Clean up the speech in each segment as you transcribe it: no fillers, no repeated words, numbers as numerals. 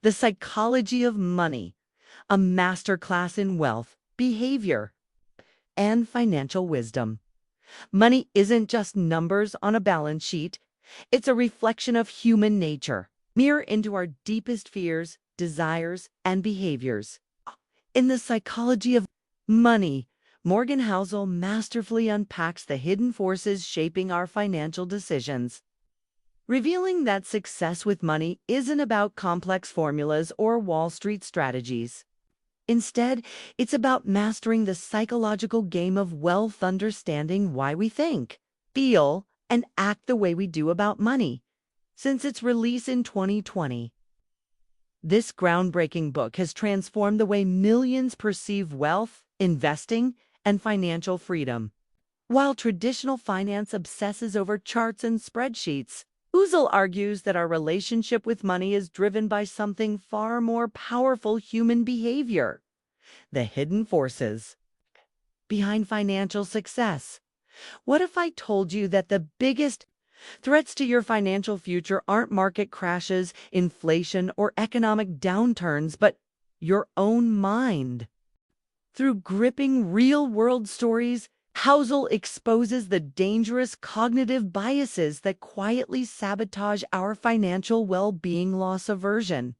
The Psychology of Money, a masterclass in wealth, behavior, and financial wisdom. Money isn't just numbers on a balance sheet. It's a reflection of human nature, mirror into our deepest fears, desires, and behaviors. In The Psychology of Money, Morgan Housel masterfully unpacks the hidden forces shaping our financial decisions, revealing that success with money isn't about complex formulas or Wall Street strategies. Instead, it's about mastering the psychological game of wealth, understanding why we think, feel, and act the way we do about money. Since its release in 2020, this groundbreaking book has transformed the way millions perceive wealth, investing, and financial freedom. While traditional finance obsesses over charts and spreadsheets, Housel argues that our relationship with money is driven by something far more powerful: human behavior. The hidden forces behind financial success. What if I told you that the biggest threats to your financial future aren't market crashes, inflation, or economic downturns, but your own mind? Through gripping real-world stories, Housel exposes the dangerous cognitive biases that quietly sabotage our financial well-being: loss aversion,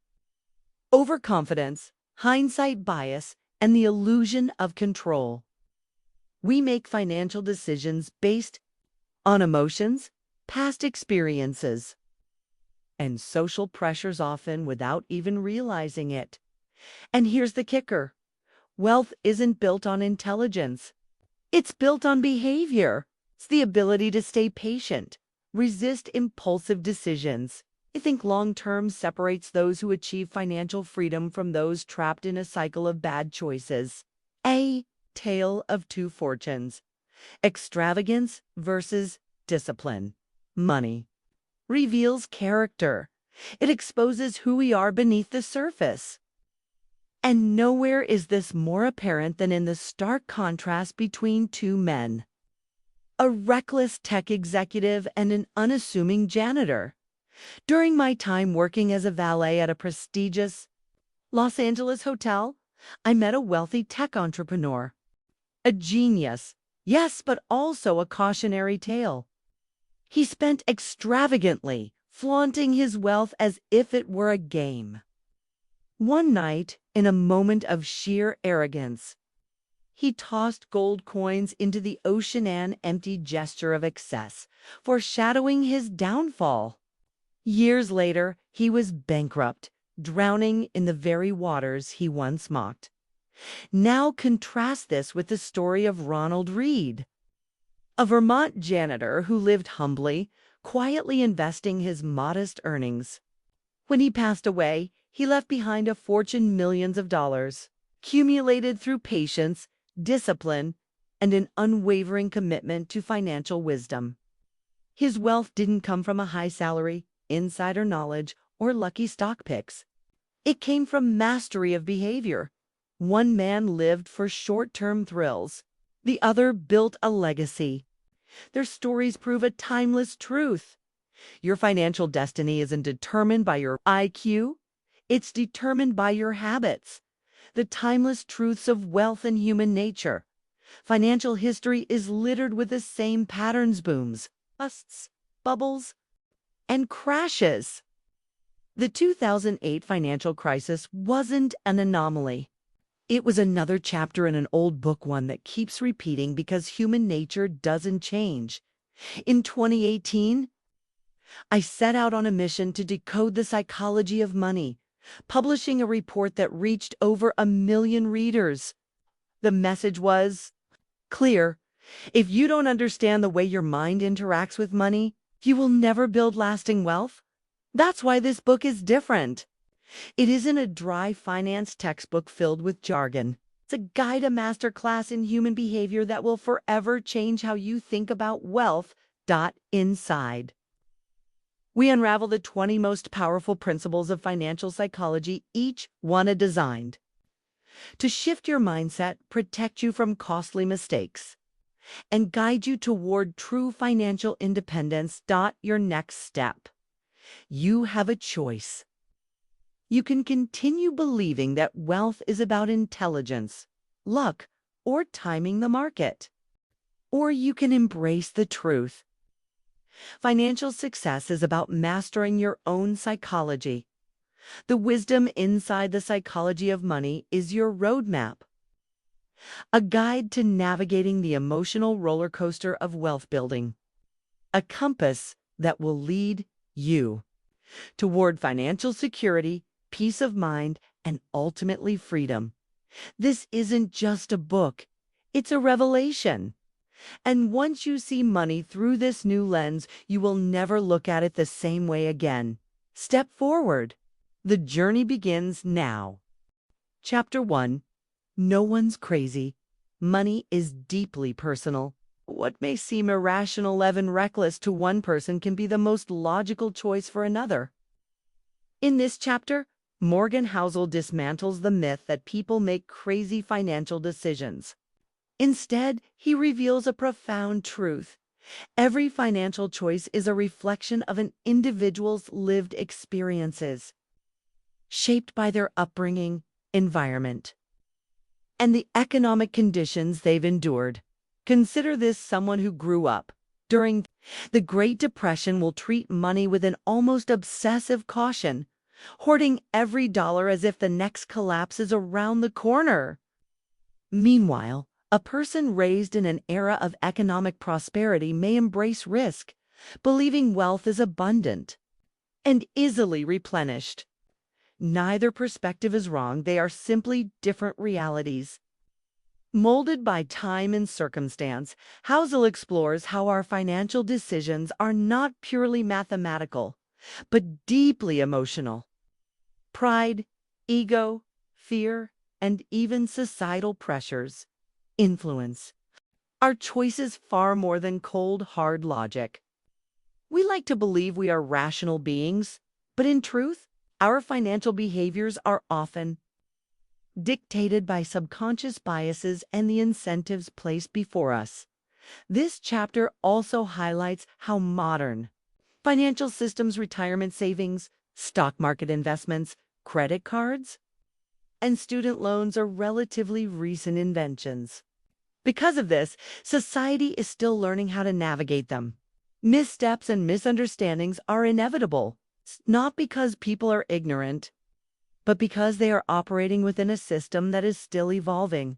overconfidence, hindsight bias, and the illusion of control. We make financial decisions based on emotions, past experiences, and social pressures, often without even realizing it. And here's the kicker: wealth isn't built on intelligence. It's built on behavior. It's the ability to stay patient, resist impulsive decisions. I think long-term separates those who achieve financial freedom from those trapped in a cycle of bad choices. A Tale of Two Fortunes. Extravagance versus discipline. Money reveals character. It exposes who we are beneath the surface. And nowhere is this more apparent than in the stark contrast between two men: a reckless tech executive and an unassuming janitor. During my time working as a valet at a prestigious Los Angeles hotel, I met a wealthy tech entrepreneur. A genius, yes, but also a cautionary tale. He spent extravagantly, flaunting his wealth as if it were a game. One night, in a moment of sheer arrogance, he tossed gold coins into the ocean, an empty gesture of excess, foreshadowing his downfall. Years later, he was bankrupt, drowning in the very waters he once mocked. Now contrast this with the story of Ronald Reed, a Vermont janitor who lived humbly, quietly investing his modest earnings. When he passed away, he left behind a fortune: millions of dollars, accumulated through patience, discipline, and an unwavering commitment to financial wisdom. His wealth didn't come from a high salary, insider knowledge, or lucky stock picks. It came from mastery of behavior. One man lived for short-term thrills. The other built a legacy. Their stories prove a timeless truth. Your financial destiny isn't determined by your IQ. It's determined by your habits. The timeless truths of wealth and human nature. Financial history is littered with the same patterns: booms, busts, bubbles, and crashes. The 2008 financial crisis wasn't an anomaly. It was another chapter in an old book, one that keeps repeating because human nature doesn't change. In 2018, I set out on a mission to decode the psychology of money, publishing a report that reached over 1 million readers. The message was clear: if you don't understand the way your mind interacts with money, you will never build lasting wealth. That's why this book is different. It isn't a dry finance textbook filled with jargon. It's a guide, a masterclass in human behavior that will forever change how you think about wealth. Inside, we unravel the 20 most powerful principles of financial psychology, each one designed to shift your mindset, protect you from costly mistakes, and guide you toward true financial independence. Your next step. You have a choice. You can continue believing that wealth is about intelligence, luck, or timing the market. Or you can embrace the truth. Financial success is about mastering your own psychology. The wisdom inside the psychology of money is your roadmap, a guide to navigating the emotional roller coaster of wealth building, a compass that will lead you toward financial security, peace of mind, and ultimately freedom. This isn't just a book, it's a revelation. And once you see money through this new lens, you will never look at it the same way again. Step forward. The journey begins now. Chapter 1. No one's crazy. Money is deeply personal. What may seem irrational, even reckless to one person can be the most logical choice for another. In this chapter, Morgan Housel dismantles the myth that people make crazy financial decisions. Instead, he reveals a profound truth. Every financial choice is a reflection of an individual's lived experiences, shaped by their upbringing, environment, and the economic conditions they've endured. Consider this: someone who grew up during the Great Depression will treat money with an almost obsessive caution, hoarding every dollar as if the next collapse is around the corner. Meanwhile, a person raised in an era of economic prosperity may embrace risk, believing wealth is abundant and easily replenished. Neither perspective is wrong, they are simply different realities. Molded by time and circumstance, Housel explores how our financial decisions are not purely mathematical, but deeply emotional. Pride, ego, fear, and even societal pressures influence our choices far more than cold, hard logic. We like to believe we are rational beings, but in truth, our financial behaviors are often dictated by subconscious biases and the incentives placed before us. This chapter also highlights how modern financial systems, retirement savings, stock market investments, credit cards, and student loans are relatively recent inventions. Because of this, society is still learning how to navigate them. Missteps and misunderstandings are inevitable, not because people are ignorant, but because they are operating within a system that is still evolving.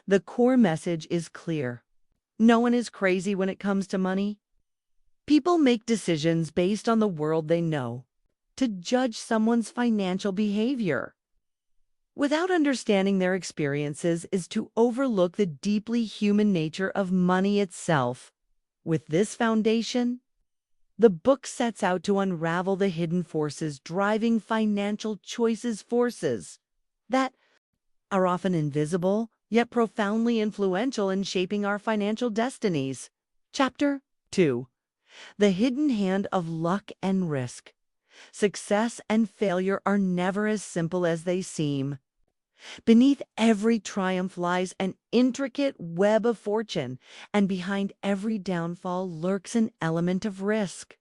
The core message is clear. No one is crazy when it comes to money. People make decisions based on the world they know. To judge someone's financial behavior without understanding their experiences is to overlook the deeply human nature of money itself. With this foundation, the book sets out to unravel the hidden forces driving financial choices, forces that are often invisible, yet profoundly influential in shaping our financial destinies. Chapter 2. The Hidden Hand of Luck and Risk. Success and failure are never as simple as they seem. Beneath every triumph lies an intricate web of fortune, and behind every downfall lurks an element of risk.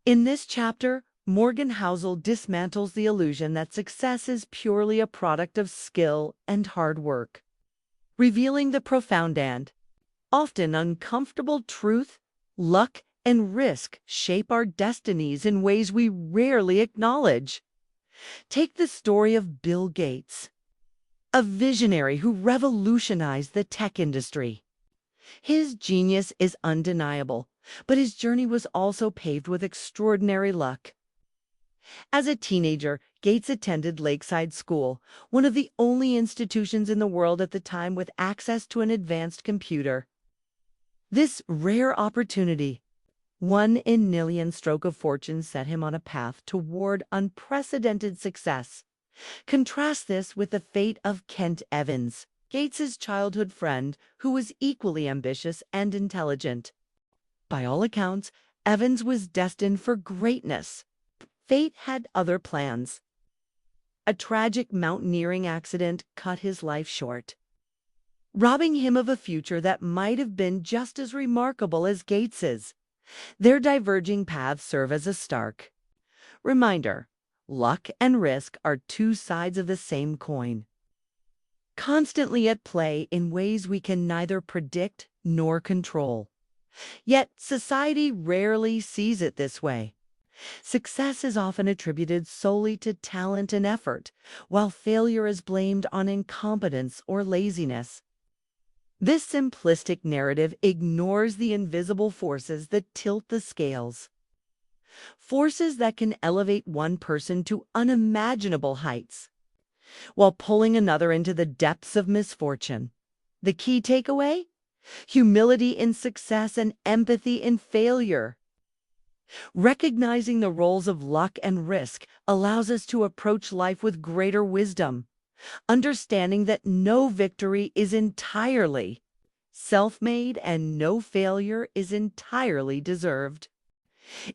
In this chapter, Morgan Housel dismantles the illusion that success is purely a product of skill and hard work, revealing the profound and often uncomfortable truth: luck and risk shape our destinies in ways we rarely acknowledge. Take the story of Bill Gates, a visionary who revolutionized the tech industry. His genius is undeniable, but his journey was also paved with extraordinary luck. As a teenager, Gates attended Lakeside School, one of the only institutions in the world at the time with access to an advanced computer. This rare opportunity, one in a million stroke of fortune, set him on a path toward unprecedented success. Contrast this with the fate of Kent Evans, Gates's childhood friend, who was equally ambitious and intelligent. By all accounts, Evans was destined for greatness. Fate had other plans. A tragic mountaineering accident cut his life short, robbing him of a future that might have been just as remarkable as Gates's. Their diverging paths serve as a stark reminder: Luck and risk are two sides of the same coin, constantly at play in ways we can neither predict nor control. Yet society rarely sees it this way. Success is often attributed solely to talent and effort, while failure is blamed on incompetence or laziness. This simplistic narrative ignores the invisible forces that tilt the scales. Forces that can elevate one person to unimaginable heights, while pulling another into the depths of misfortune. The key takeaway? Humility in success and empathy in failure. Recognizing the roles of luck and risk allows us to approach life with greater wisdom, understanding that no victory is entirely self-made and no failure is entirely deserved.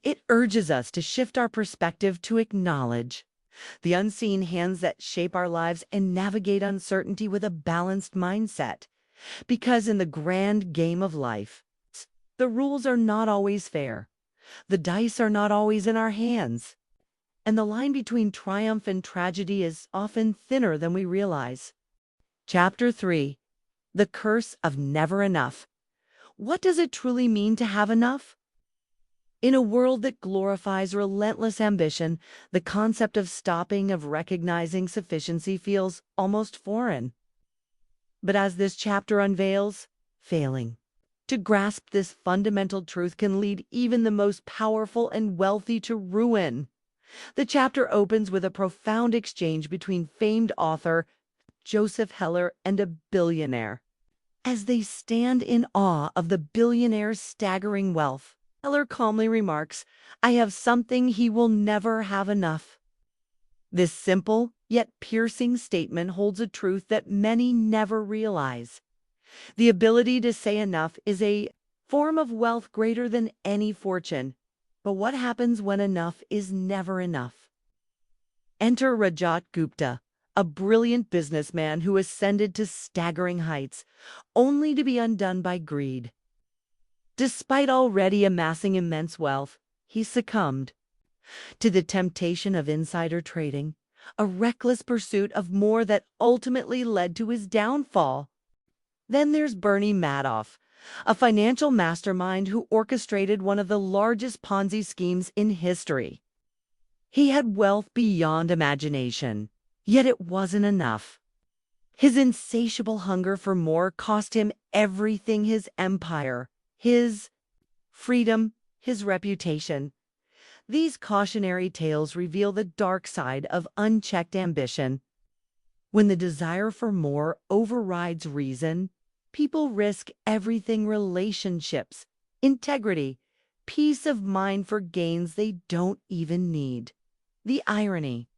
It urges us to shift our perspective to acknowledge the unseen hands that shape our lives and navigate uncertainty with a balanced mindset. Because in the grand game of life, the rules are not always fair. The dice are not always in our hands. And the line between triumph and tragedy is often thinner than we realize. Chapter 3. The Curse of Never Enough. What does it truly mean to have enough? In a world that glorifies relentless ambition, the concept of stopping, of recognizing sufficiency feels almost foreign. But as this chapter unveils, failing to grasp this fundamental truth can lead even the most powerful and wealthy to ruin. The chapter opens with a profound exchange between famed author Joseph Heller and a billionaire. As they stand in awe of the billionaire's staggering wealth, Heller calmly remarks, "I have something he will never have enough." This simple yet piercing statement holds a truth that many never realize. The ability to say enough is a form of wealth greater than any fortune. But what happens when enough is never enough? Enter Rajat Gupta, a brilliant businessman who ascended to staggering heights, only to be undone by greed. Despite already amassing immense wealth, he succumbed to the temptation of insider trading, a reckless pursuit of more that ultimately led to his downfall. Then there's Bernie Madoff, a financial mastermind who orchestrated one of the largest Ponzi schemes in history. He had wealth beyond imagination, yet it wasn't enough. His insatiable hunger for more cost him everything: his empire, his freedom, his reputation. These cautionary tales reveal the dark side of unchecked ambition. When the desire for more overrides reason, people risk everything: relationships, integrity, peace of mind for gains they don't even need. The irony: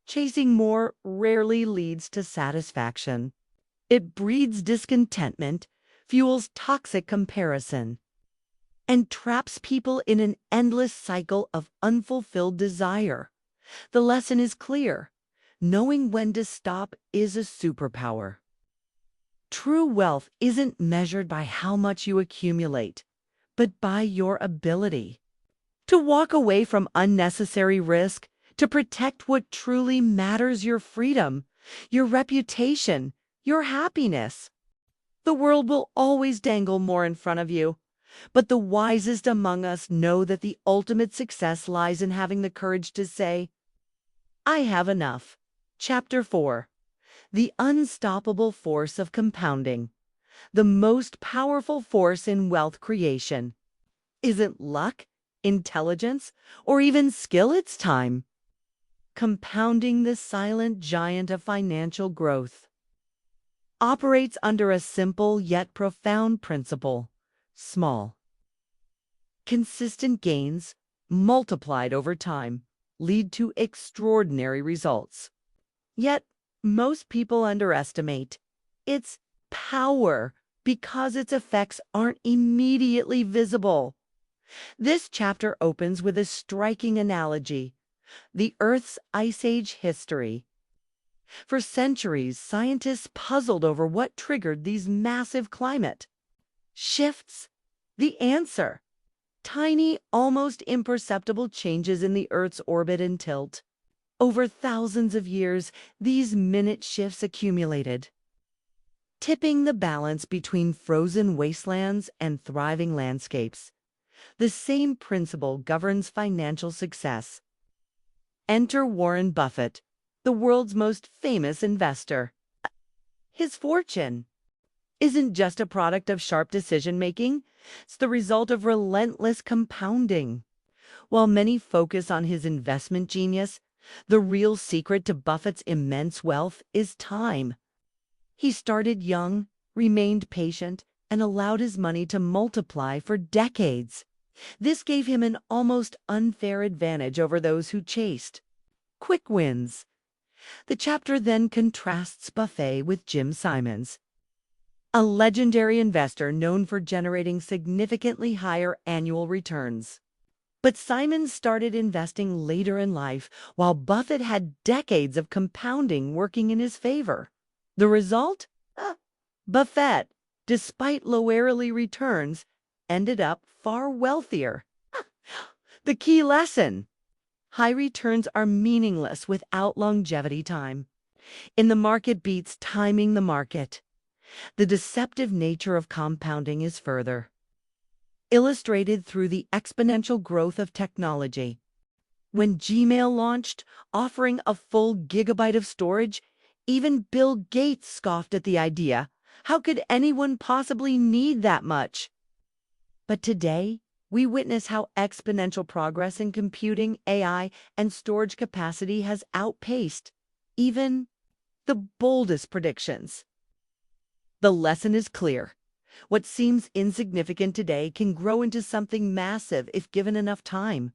chasing more rarely leads to satisfaction. It breeds discontentment, fuels toxic comparison, and traps people in an endless cycle of unfulfilled desire. The lesson is clear: knowing when to stop is a superpower. True wealth isn't measured by how much you accumulate, but by your ability to walk away from unnecessary risk, to protect what truly matters: your freedom, your reputation, your happiness. The world will always dangle more in front of you, but the wisest among us know that the ultimate success lies in having the courage to say, "I have enough." Chapter 4. The Unstoppable Force of Compounding. The most powerful force in wealth creation isn't luck, intelligence, or even skill. It's time. Compounding, the silent giant of financial growth, operates under a simple yet profound principle: small, consistent gains, multiplied over time, lead to extraordinary results. Yet, most people underestimate its power because its effects aren't immediately visible. This chapter opens with a striking analogy: the Earth's Ice Age history. For centuries, scientists puzzled over what triggered these massive climate shifts. The answer: tiny, almost imperceptible changes in the Earth's orbit and tilt. Over thousands of years, these minute shifts accumulated, tipping the balance between frozen wastelands and thriving landscapes. The same principle governs financial success. Enter Warren Buffett, the world's most famous investor. His fortune isn't just a product of sharp decision-making, it's the result of relentless compounding. While many focus on his investment genius, the real secret to Buffett's immense wealth is time. He started young, remained patient, and allowed his money to multiply for decades. This gave him an almost unfair advantage over those who chased quick wins. The chapter then contrasts Buffett with Jim Simons, a legendary investor known for generating significantly higher annual returns. But Simons started investing later in life, while Buffett had decades of compounding working in his favor. The result? Buffett, despite low early returns, ended up far wealthier. The key lesson: high returns are meaningless without longevity time. In the market beats timing the market. The deceptive nature of compounding is further illustrated through the exponential growth of technology. When Gmail launched, offering a full gigabyte of storage, even Bill Gates scoffed at the idea. How could anyone possibly need that much? But today, we witness how exponential progress in computing, AI, and storage capacity has outpaced even the boldest predictions. The lesson is clear. What seems insignificant today can grow into something massive if given enough time.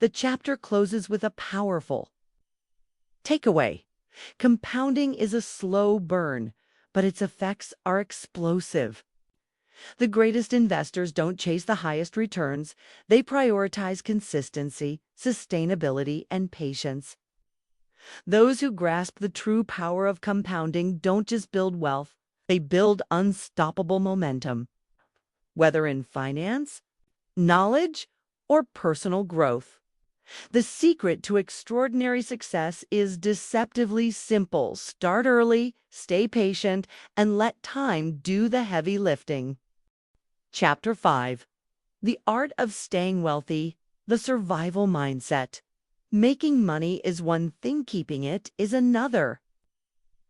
The chapter closes with a powerful takeaway. Compounding is a slow burn, but its effects are explosive. The greatest investors don't chase the highest returns. They prioritize consistency, sustainability, and patience. Those who grasp the true power of compounding don't just build wealth, they build unstoppable momentum, whether in finance, knowledge, or personal growth. The secret to extraordinary success is deceptively simple. Start early, stay patient, and let time do the heavy lifting. Chapter 5. The Art of Staying Wealthy, the Survival Mindset. Making money is one thing, keeping it is another.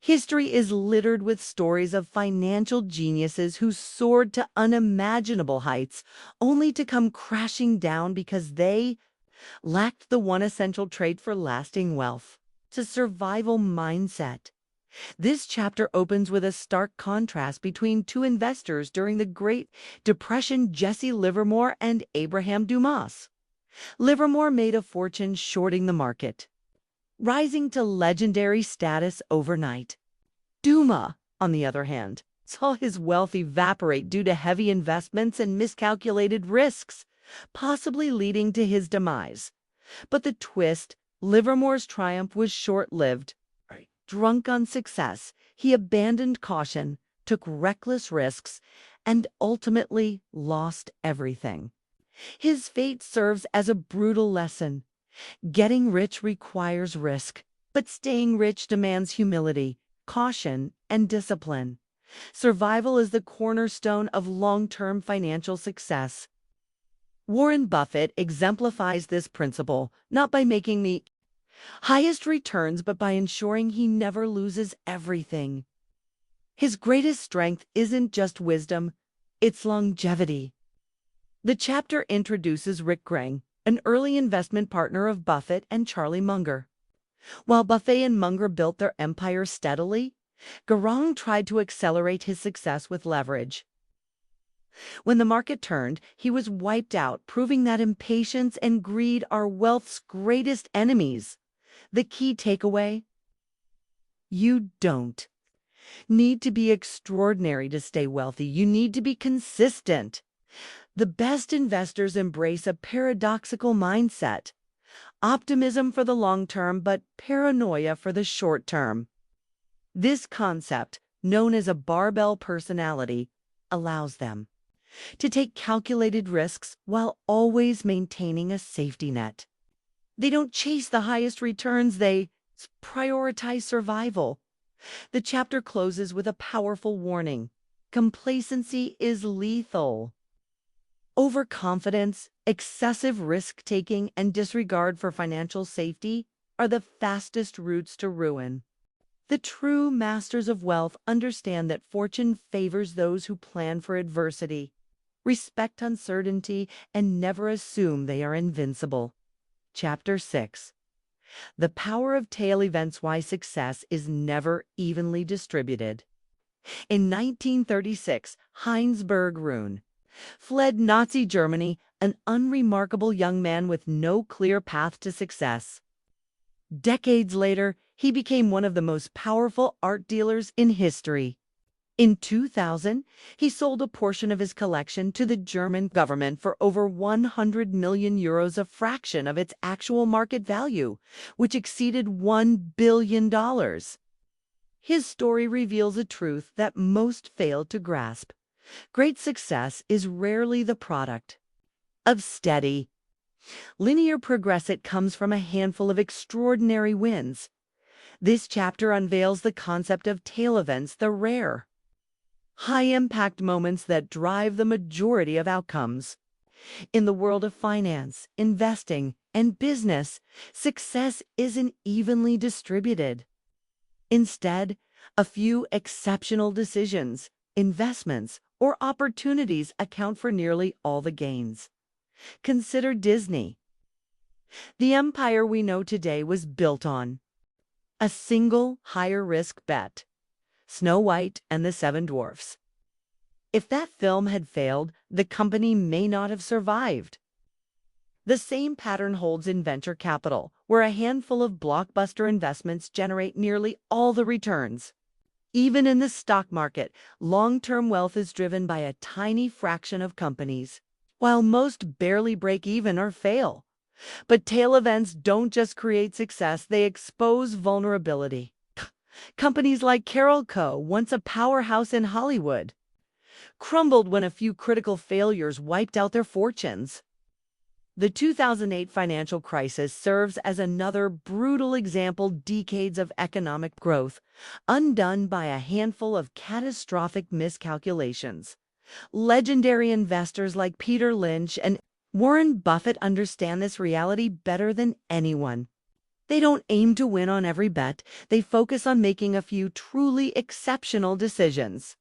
History is littered with stories of financial geniuses who soared to unimaginable heights, only to come crashing down because they lacked the one essential trait for lasting wealth: the survival mindset. This chapter opens with a stark contrast between two investors during the Great Depression, Jesse Livermore and Abraham Dumas. Livermore made a fortune shorting the market, rising to legendary status overnight. Dumas, on the other hand, saw his wealth evaporate due to heavy investments and miscalculated risks, possibly leading to his demise. But the twist: Livermore's triumph was short-lived. Drunk on success, he abandoned caution, took reckless risks, and ultimately lost everything. His fate serves as a brutal lesson. Getting rich requires risk, but staying rich demands humility, caution, and discipline. Survival is the cornerstone of long-term financial success. Warren Buffett exemplifies this principle, not by making the highest returns, but by ensuring he never loses everything. His greatest strength isn't just wisdom, it's longevity. The chapter introduces Rick Grang, an early investment partner of Buffett and Charlie Munger. While Buffett and Munger built their empires steadily, Grang tried to accelerate his success with leverage. When the market turned, he was wiped out, proving that impatience and greed are wealth's greatest enemies. The key takeaway: you don't need to be extraordinary to stay wealthy. You need to be consistent. The best investors embrace a paradoxical mindset: optimism for the long term, but paranoia for the short term. This concept, known as a barbell personality, allows them to take calculated risks while always maintaining a safety net. They don't chase the highest returns, they prioritize survival. The chapter closes with a powerful warning. Complacency is lethal. Overconfidence, excessive risk-taking, and disregard for financial safety are the fastest routes to ruin. The true masters of wealth understand that fortune favors those who plan for adversity, respect uncertainty, and never assume they are invincible. Chapter 6. The power of tail events: why success is never evenly distributed. In 1936, Heinz Berggruen fled Nazi Germany, an unremarkable young man with no clear path to success. Decades later, he became one of the most powerful art dealers in history. In 2000, he sold a portion of his collection to the German government for over 100 million euros, a fraction of its actual market value, which exceeded $1 billion. His story reveals a truth that most fail to grasp. Great success is rarely the product of steady, linear progress. It comes from a handful of extraordinary wins. This chapter unveils the concept of tail events, the rare, high-impact moments that drive the majority of outcomes. In the world of finance, investing, and business, success isn't evenly distributed. Instead, a few exceptional decisions, investments, or opportunities account for nearly all the gains. Consider Disney. The empire we know today was built on a single higher-risk bet: Snow White and the Seven Dwarfs. If that film had failed, the company may not have survived. The same pattern holds in venture capital, where a handful of blockbuster investments generate nearly all the returns. Even in the stock market, long-term wealth is driven by a tiny fraction of companies, while most barely break even or fail. But tail events don't just create success, they expose vulnerability. Companies like Carol Co., once a powerhouse in Hollywood, crumbled when a few critical failures wiped out their fortunes. The 2008 financial crisis serves as another brutal example: decades of economic growth undone by a handful of catastrophic miscalculations. Legendary investors like Peter Lynch and Warren Buffett understand this reality better than anyone. They don't aim to win on every bet, they focus on making a few truly exceptional decisions.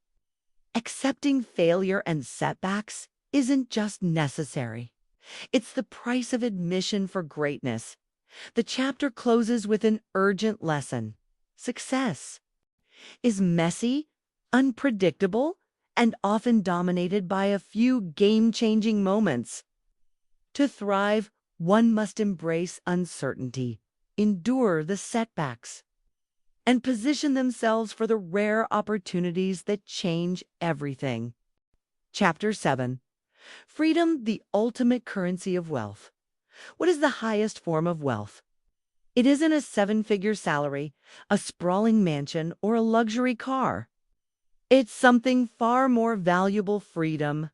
Accepting failure and setbacks isn't just necessary. It's the price of admission for greatness. The chapter closes with an urgent lesson. Success is messy, unpredictable, and often dominated by a few game-changing moments. To thrive, one must embrace uncertainty, endure the setbacks, and position themselves for the rare opportunities that change everything. Chapter 7. Freedom, the ultimate currency of wealth. What is the highest form of wealth? It isn't a seven-figure salary, a sprawling mansion, or a luxury car. It's something far more valuable: freedom.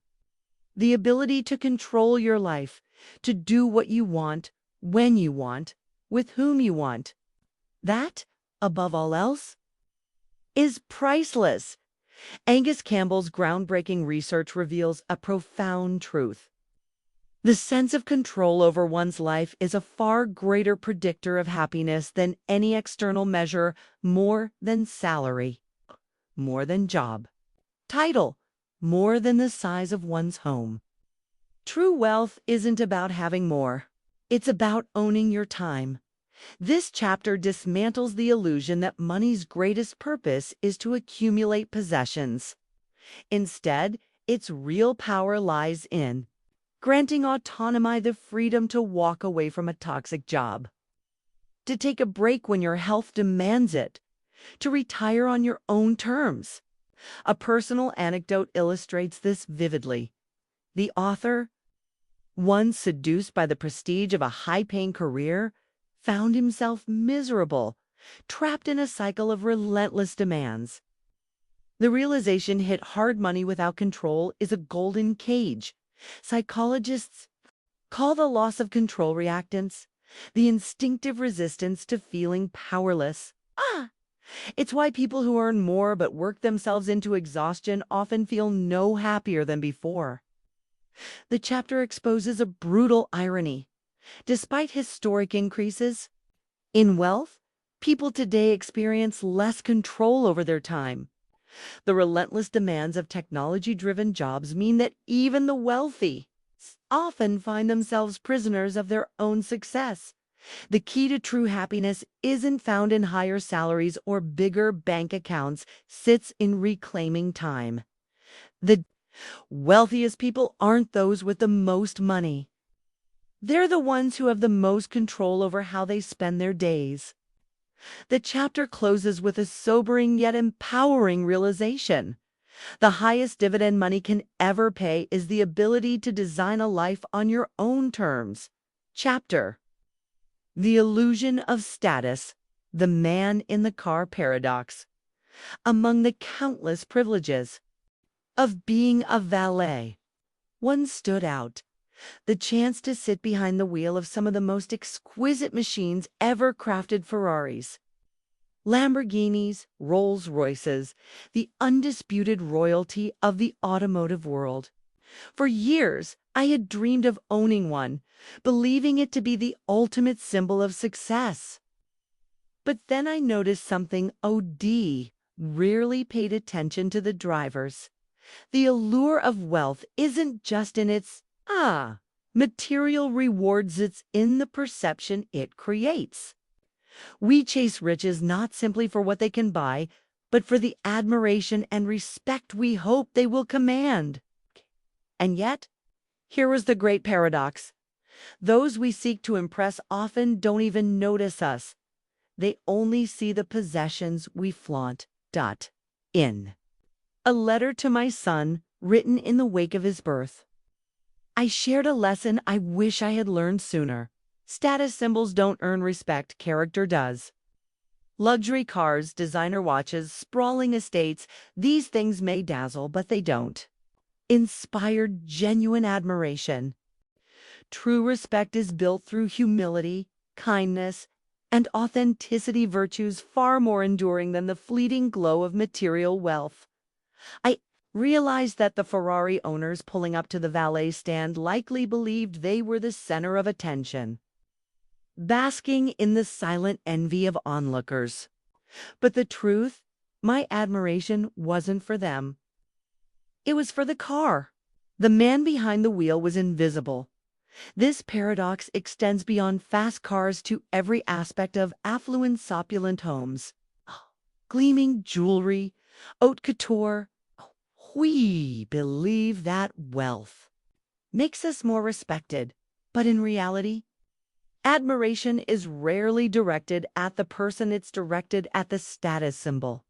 The ability to control your life, to do what you want, when you want, with whom you want. That, above all else, is priceless. Angus Campbell's groundbreaking research reveals a profound truth. The sense of control over one's life is a far greater predictor of happiness than any external measure, more than salary, more than job, title, more than the size of one's home. True wealth isn't about having more. It's about owning your time. This chapter dismantles the illusion that money's greatest purpose is to accumulate possessions. Instead, its real power lies in granting autonomy, the freedom to walk away from a toxic job, to take a break when your health demands it, to retire on your own terms. A personal anecdote illustrates this vividly. The author, once seduced by the prestige of a high-paying career, found himself miserable, trapped in a cycle of relentless demands. The realization hit hard: money without control is a golden cage. Psychologists call the loss of control reactance, the instinctive resistance to feeling powerless. It's why people who earn more but work themselves into exhaustion often feel no happier than before. The chapter exposes a brutal irony. Despite historic increases in wealth, people today experience less control over their time. The relentless demands of technology-driven jobs mean that even the wealthy often find themselves prisoners of their own success. The key to true happiness isn't found in higher salaries or bigger bank accounts, sits in reclaiming time. The wealthiest people aren't those with the most money. They're the ones who have the most control over how they spend their days. The chapter closes with a sobering yet empowering realization. The highest dividend money can ever pay is the ability to design a life on your own terms. Chapter: The Illusion of Status, the Man in the Car Paradox. Among the countless privileges of being a valet, one stood out: the chance to sit behind the wheel of some of the most exquisite machines ever crafted. Ferraris, Lamborghinis, Rolls-Royces, the undisputed royalty of the automotive world. For years, I had dreamed of owning one, believing it to be the ultimate symbol of success. But then I noticed something OD rarely paid attention to: the drivers. The allure of wealth isn't just in its material rewards, it's in the perception it creates. We chase riches not simply for what they can buy, but for the admiration and respect we hope they will command. And yet, here was the great paradox. Those we seek to impress often don't even notice us. They only see the possessions we flaunt. In a letter to my son, written in the wake of his birth, I shared a lesson I wish I had learned sooner. Status symbols don't earn respect, character does. Luxury cars, designer watches, sprawling estates, these things may dazzle, but they don't inspire genuine admiration. True respect is built through humility, kindness, and authenticity, virtues far more enduring than the fleeting glow of material wealth. I realized that the Ferrari owners pulling up to the valet stand likely believed they were the center of attention, basking in the silent envy of onlookers. But the truth, my admiration wasn't for them. It was for the car. The man behind the wheel was invisible. This paradox extends beyond fast cars to every aspect of affluent, opulent homes. Gleaming jewelry, haute couture. We believe that wealth makes us more respected, but in reality, admiration is rarely directed at the person, it's directed at the status symbol.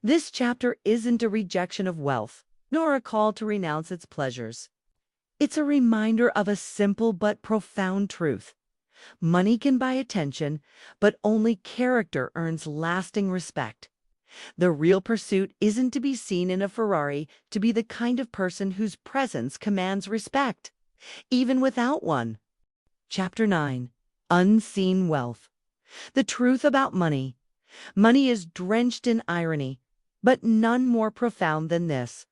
This chapter isn't a rejection of wealth, nor a call to renounce its pleasures. It's a reminder of a simple but profound truth. Money can buy attention, but only character earns lasting respect. The real pursuit isn't to be seen in a Ferrari, to be the kind of person whose presence commands respect, even without one. Chapter 9: Unseen Wealth. The truth about money. Money is drenched in irony, but none more profound than this.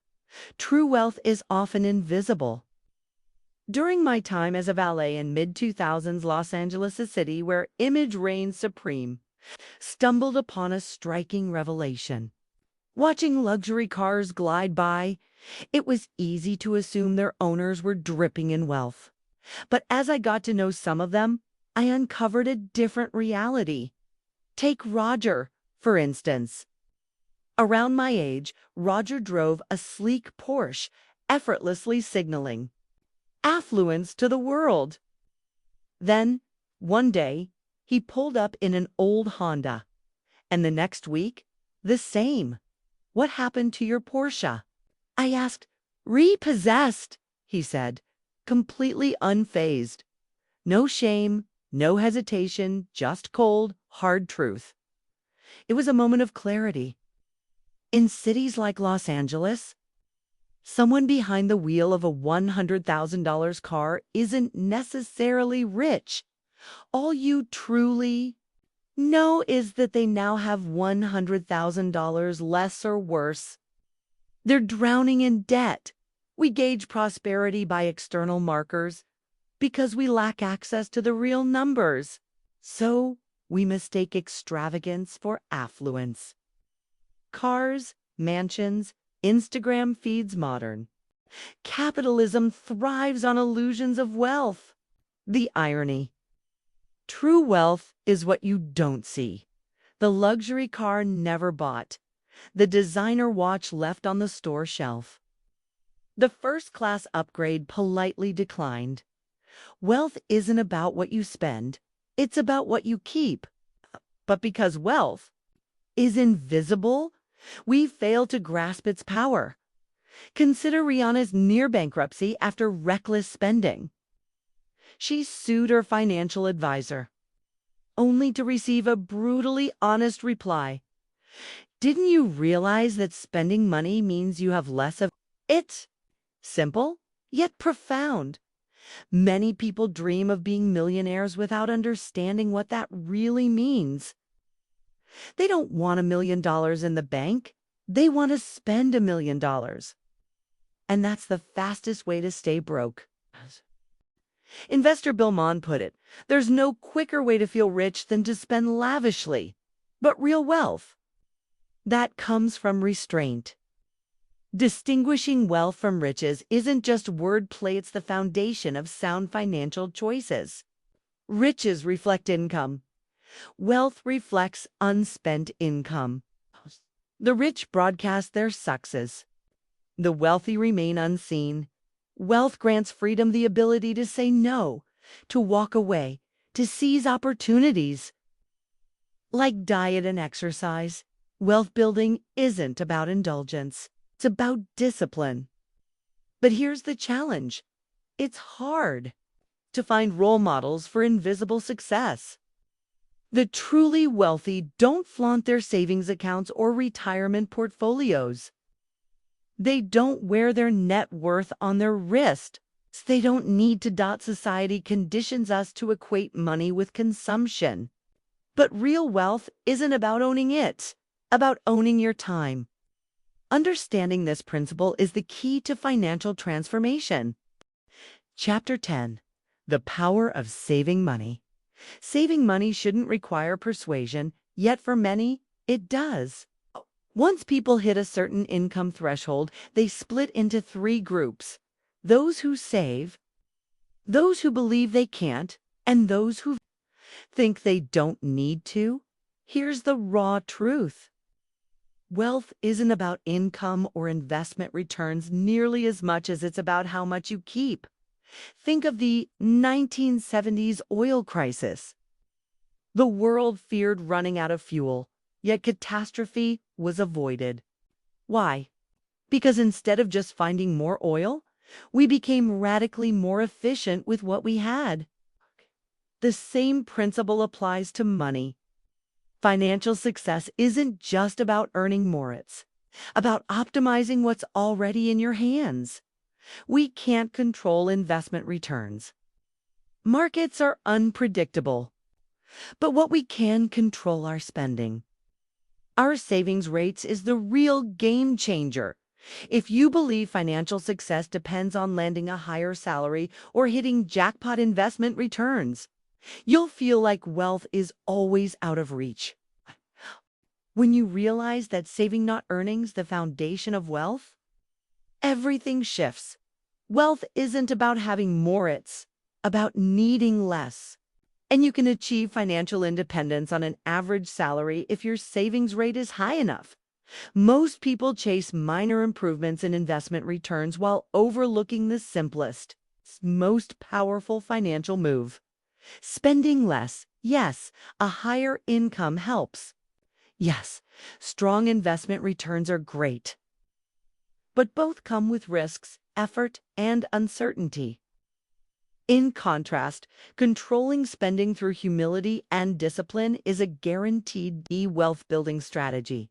True wealth is often invisible. During my time as a valet in mid-2000s Los Angeles, a city where image reigns supreme, stumbled upon a striking revelation. Watching luxury cars glide by, it was easy to assume their owners were dripping in wealth. But as I got to know some of them, I uncovered a different reality. Take Roger, for instance. Around my age, Roger drove a sleek Porsche, effortlessly signaling affluence to the world. Then, one day, he pulled up in an old Honda, and the next week, the same. "What happened to your Porsche?" I asked. "Repossessed," he said, completely unfazed. No shame, no hesitation, just cold, hard truth. It was a moment of clarity. In cities like Los Angeles, someone behind the wheel of a $100,000 car isn't necessarily rich. All you truly know is that they now have $100,000 less or worse. They're drowning in debt. We gauge prosperity by external markers because we lack access to the real numbers. So we mistake extravagance for affluence. Cars, mansions, Instagram feeds modern. Capitalism thrives on illusions of wealth. The irony. True wealth is what you don't see. The luxury car never bought. The designer watch left on the store shelf. The first-class upgrade politely declined. Wealth isn't about what you spend. It's about what you keep. But because wealth is invisible, we fail to grasp its power. Consider Rihanna's near bankruptcy after reckless spending. She sued her financial advisor, only to receive a brutally honest reply. Didn't you realize that spending money means you have less of it? Simple, yet profound. Many people dream of being millionaires without understanding what that really means. They don't want $1 million in the bank. They want to spend $1 million. And that's the fastest way to stay broke. Investor Bill Mann put it, there's no quicker way to feel rich than to spend lavishly. But real wealth, that comes from restraint. Distinguishing wealth from riches isn't just wordplay, it's the foundation of sound financial choices. Riches reflect income. Wealth reflects unspent income. The rich broadcast their success. The wealthy remain unseen. Wealth grants freedom, the ability to say no, to walk away, to seize opportunities. Like diet and exercise, wealth building isn't about indulgence. It's about discipline. But here's the challenge. It's hard to find role models for invisible success. The truly wealthy don't flaunt their savings accounts or retirement portfolios. They don't wear their net worth on their wrist. They don't need to. Society conditions us to equate money with consumption. But real wealth isn't about owning it, about owning your time. Understanding this principle is the key to financial transformation. Chapter 10. The Power of Saving Money. Saving money shouldn't require persuasion, yet for many, it does. Once people hit a certain income threshold, they split into 3 groups: those who save, those who believe they can't, and those who think they don't need to. Here's the raw truth. Wealth isn't about income or investment returns nearly as much as it's about how much you keep. Think of the 1970s oil crisis. The world feared running out of fuel, yet catastrophe was avoided. Why? Because instead of just finding more oil, we became radically more efficient with what we had. The same principle applies to money. Financial success isn't just about earning more, it's about optimizing what's already in your hands. We can't control investment returns. Markets are unpredictable. But what we can control are spending. Our savings rates is the real game changer. If you believe financial success depends on landing a higher salary or hitting jackpot investment returns, you'll feel like wealth is always out of reach. When you realize that saving, not earning's the foundation of wealth, everything shifts. Wealth isn't about having more, it's about needing less. And you can achieve financial independence on an average salary if your savings rate is high enough. Most people chase minor improvements in investment returns while overlooking the simplest, most powerful financial move. Spending less. Yes, a higher income helps. Yes, strong investment returns are great. But both come with risks, effort, and uncertainty. In contrast, controlling spending through humility and discipline is a guaranteed wealth-building strategy.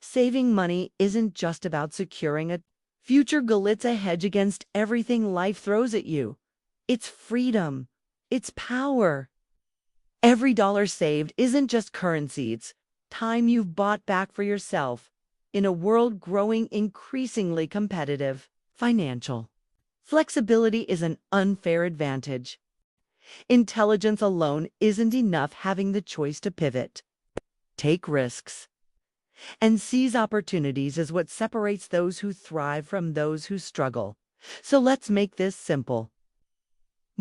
Saving money isn't just about securing a future goal, it's a hedge against everything life throws at you. It's freedom. It's power. Every dollar saved isn't just currency, it's time you've bought back for yourself in a world growing increasingly competitive. Financial flexibility is an unfair advantage. Intelligence alone isn't enough. Having the choice to pivot, take risks, and seize opportunities is what separates those who thrive from those who struggle. So let's make this simple.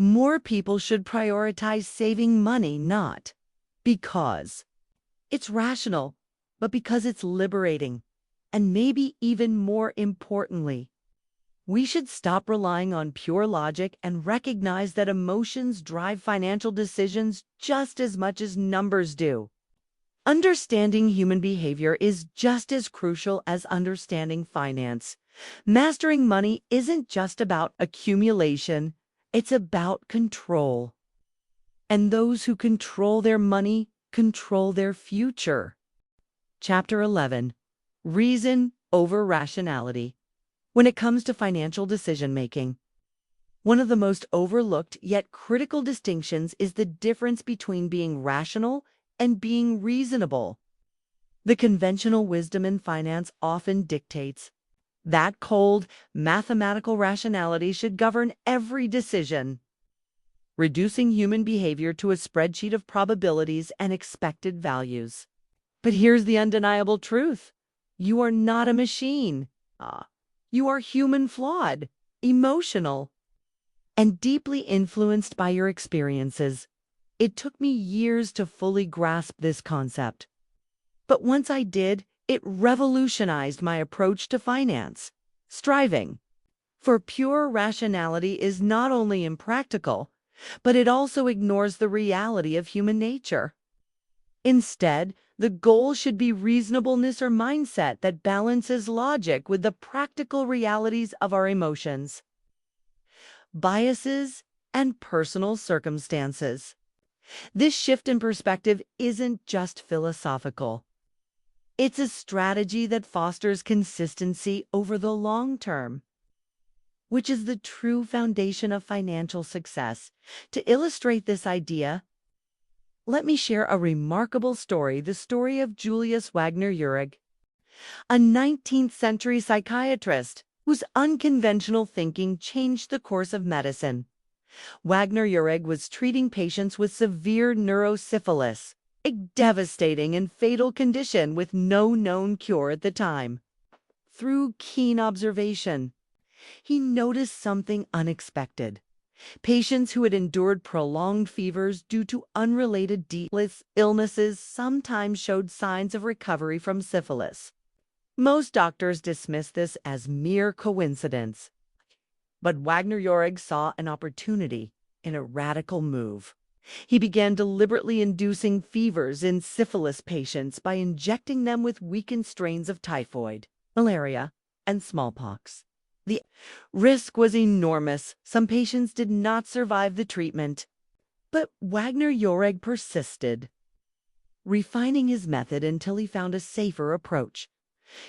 More people should prioritize saving money, not because it's rational, but because it's liberating. And maybe even more importantly, we should stop relying on pure logic and recognize that emotions drive financial decisions just as much as numbers do. Understanding human behavior is just as crucial as understanding finance. Mastering money isn't just about accumulation, it's about control. And those who control their money control their future. Chapter 11. Reason over rationality. When it comes to financial decision-making, one of the most overlooked yet critical distinctions is the difference between being rational and being reasonable. The conventional wisdom in finance often dictates that cold, mathematical rationality should govern every decision, reducing human behavior to a spreadsheet of probabilities and expected values. But here's the undeniable truth. You are not a machine. You are human, flawed, emotional, and deeply influenced by your experiences. It took me years to fully grasp this concept. But once I did, it revolutionized my approach to finance. Striving for pure rationality is not only impractical, but it also ignores the reality of human nature. Instead, the goal should be reasonableness or mindset that balances logic with the practical realities of our emotions, biases, and personal circumstances. This shift in perspective isn't just philosophical. It's a strategy that fosters consistency over the long term, which is the true foundation of financial success. To illustrate this idea, let me share a remarkable story, the story of Julius Wagner-Jauregg, a 19th century psychiatrist whose unconventional thinking changed the course of medicine. Wagner-Jauregg was treating patients with severe neurosyphilis, a devastating and fatal condition with no known cure at the time. Through keen observation, he noticed something unexpected. Patients who had endured prolonged fevers due to unrelated deep illnesses sometimes showed signs of recovery from syphilis. Most doctors dismiss this as mere coincidence. But Wagner-Jauregg saw an opportunity in a radical move. He began deliberately inducing fevers in syphilis patients by injecting them with weakened strains of typhoid, malaria, and smallpox. The risk was enormous. Some patients did not survive the treatment. But Wagner-Jauregg persisted, refining his method until he found a safer approach,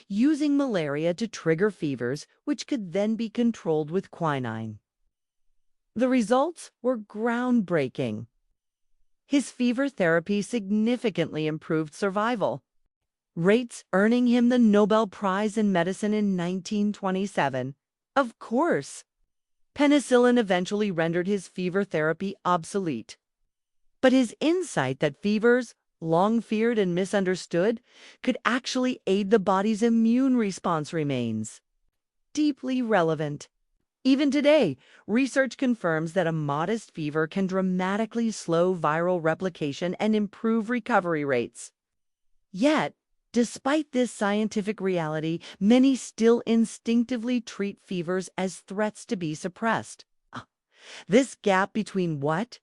using malaria to trigger fevers, which could then be controlled with quinine. The results were groundbreaking. His fever therapy significantly improved survival rates, earning him the Nobel Prize in Medicine in 1927. Of course, penicillin eventually rendered his fever therapy obsolete. But his insight that fevers, long feared and misunderstood, could actually aid the body's immune response remains deeply relevant. Even today, research confirms that a modest fever can dramatically slow viral replication and improve recovery rates. Yet, despite this scientific reality, many still instinctively treat fevers as threats to be suppressed. This gap between what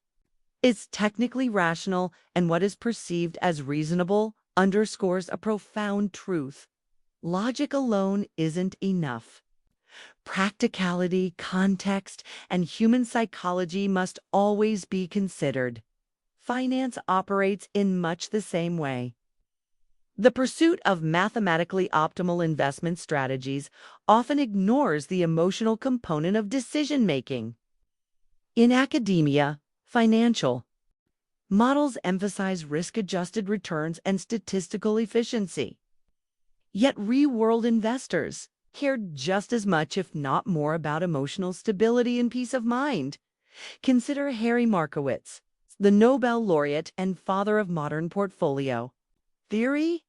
is technically rational and what is perceived as reasonable underscores a profound truth. Logic alone isn't enough. Practicality, context, and human psychology must always be considered. Finance operates in much the same way. The pursuit of mathematically optimal investment strategies often ignores the emotional component of decision-making. In academia, financial Models emphasize risk-adjusted returns and statistical efficiency. Yet real-world investors care just as much, if not more, about emotional stability and peace of mind. Consider Harry Markowitz, the Nobel laureate and father of modern portfolio theory.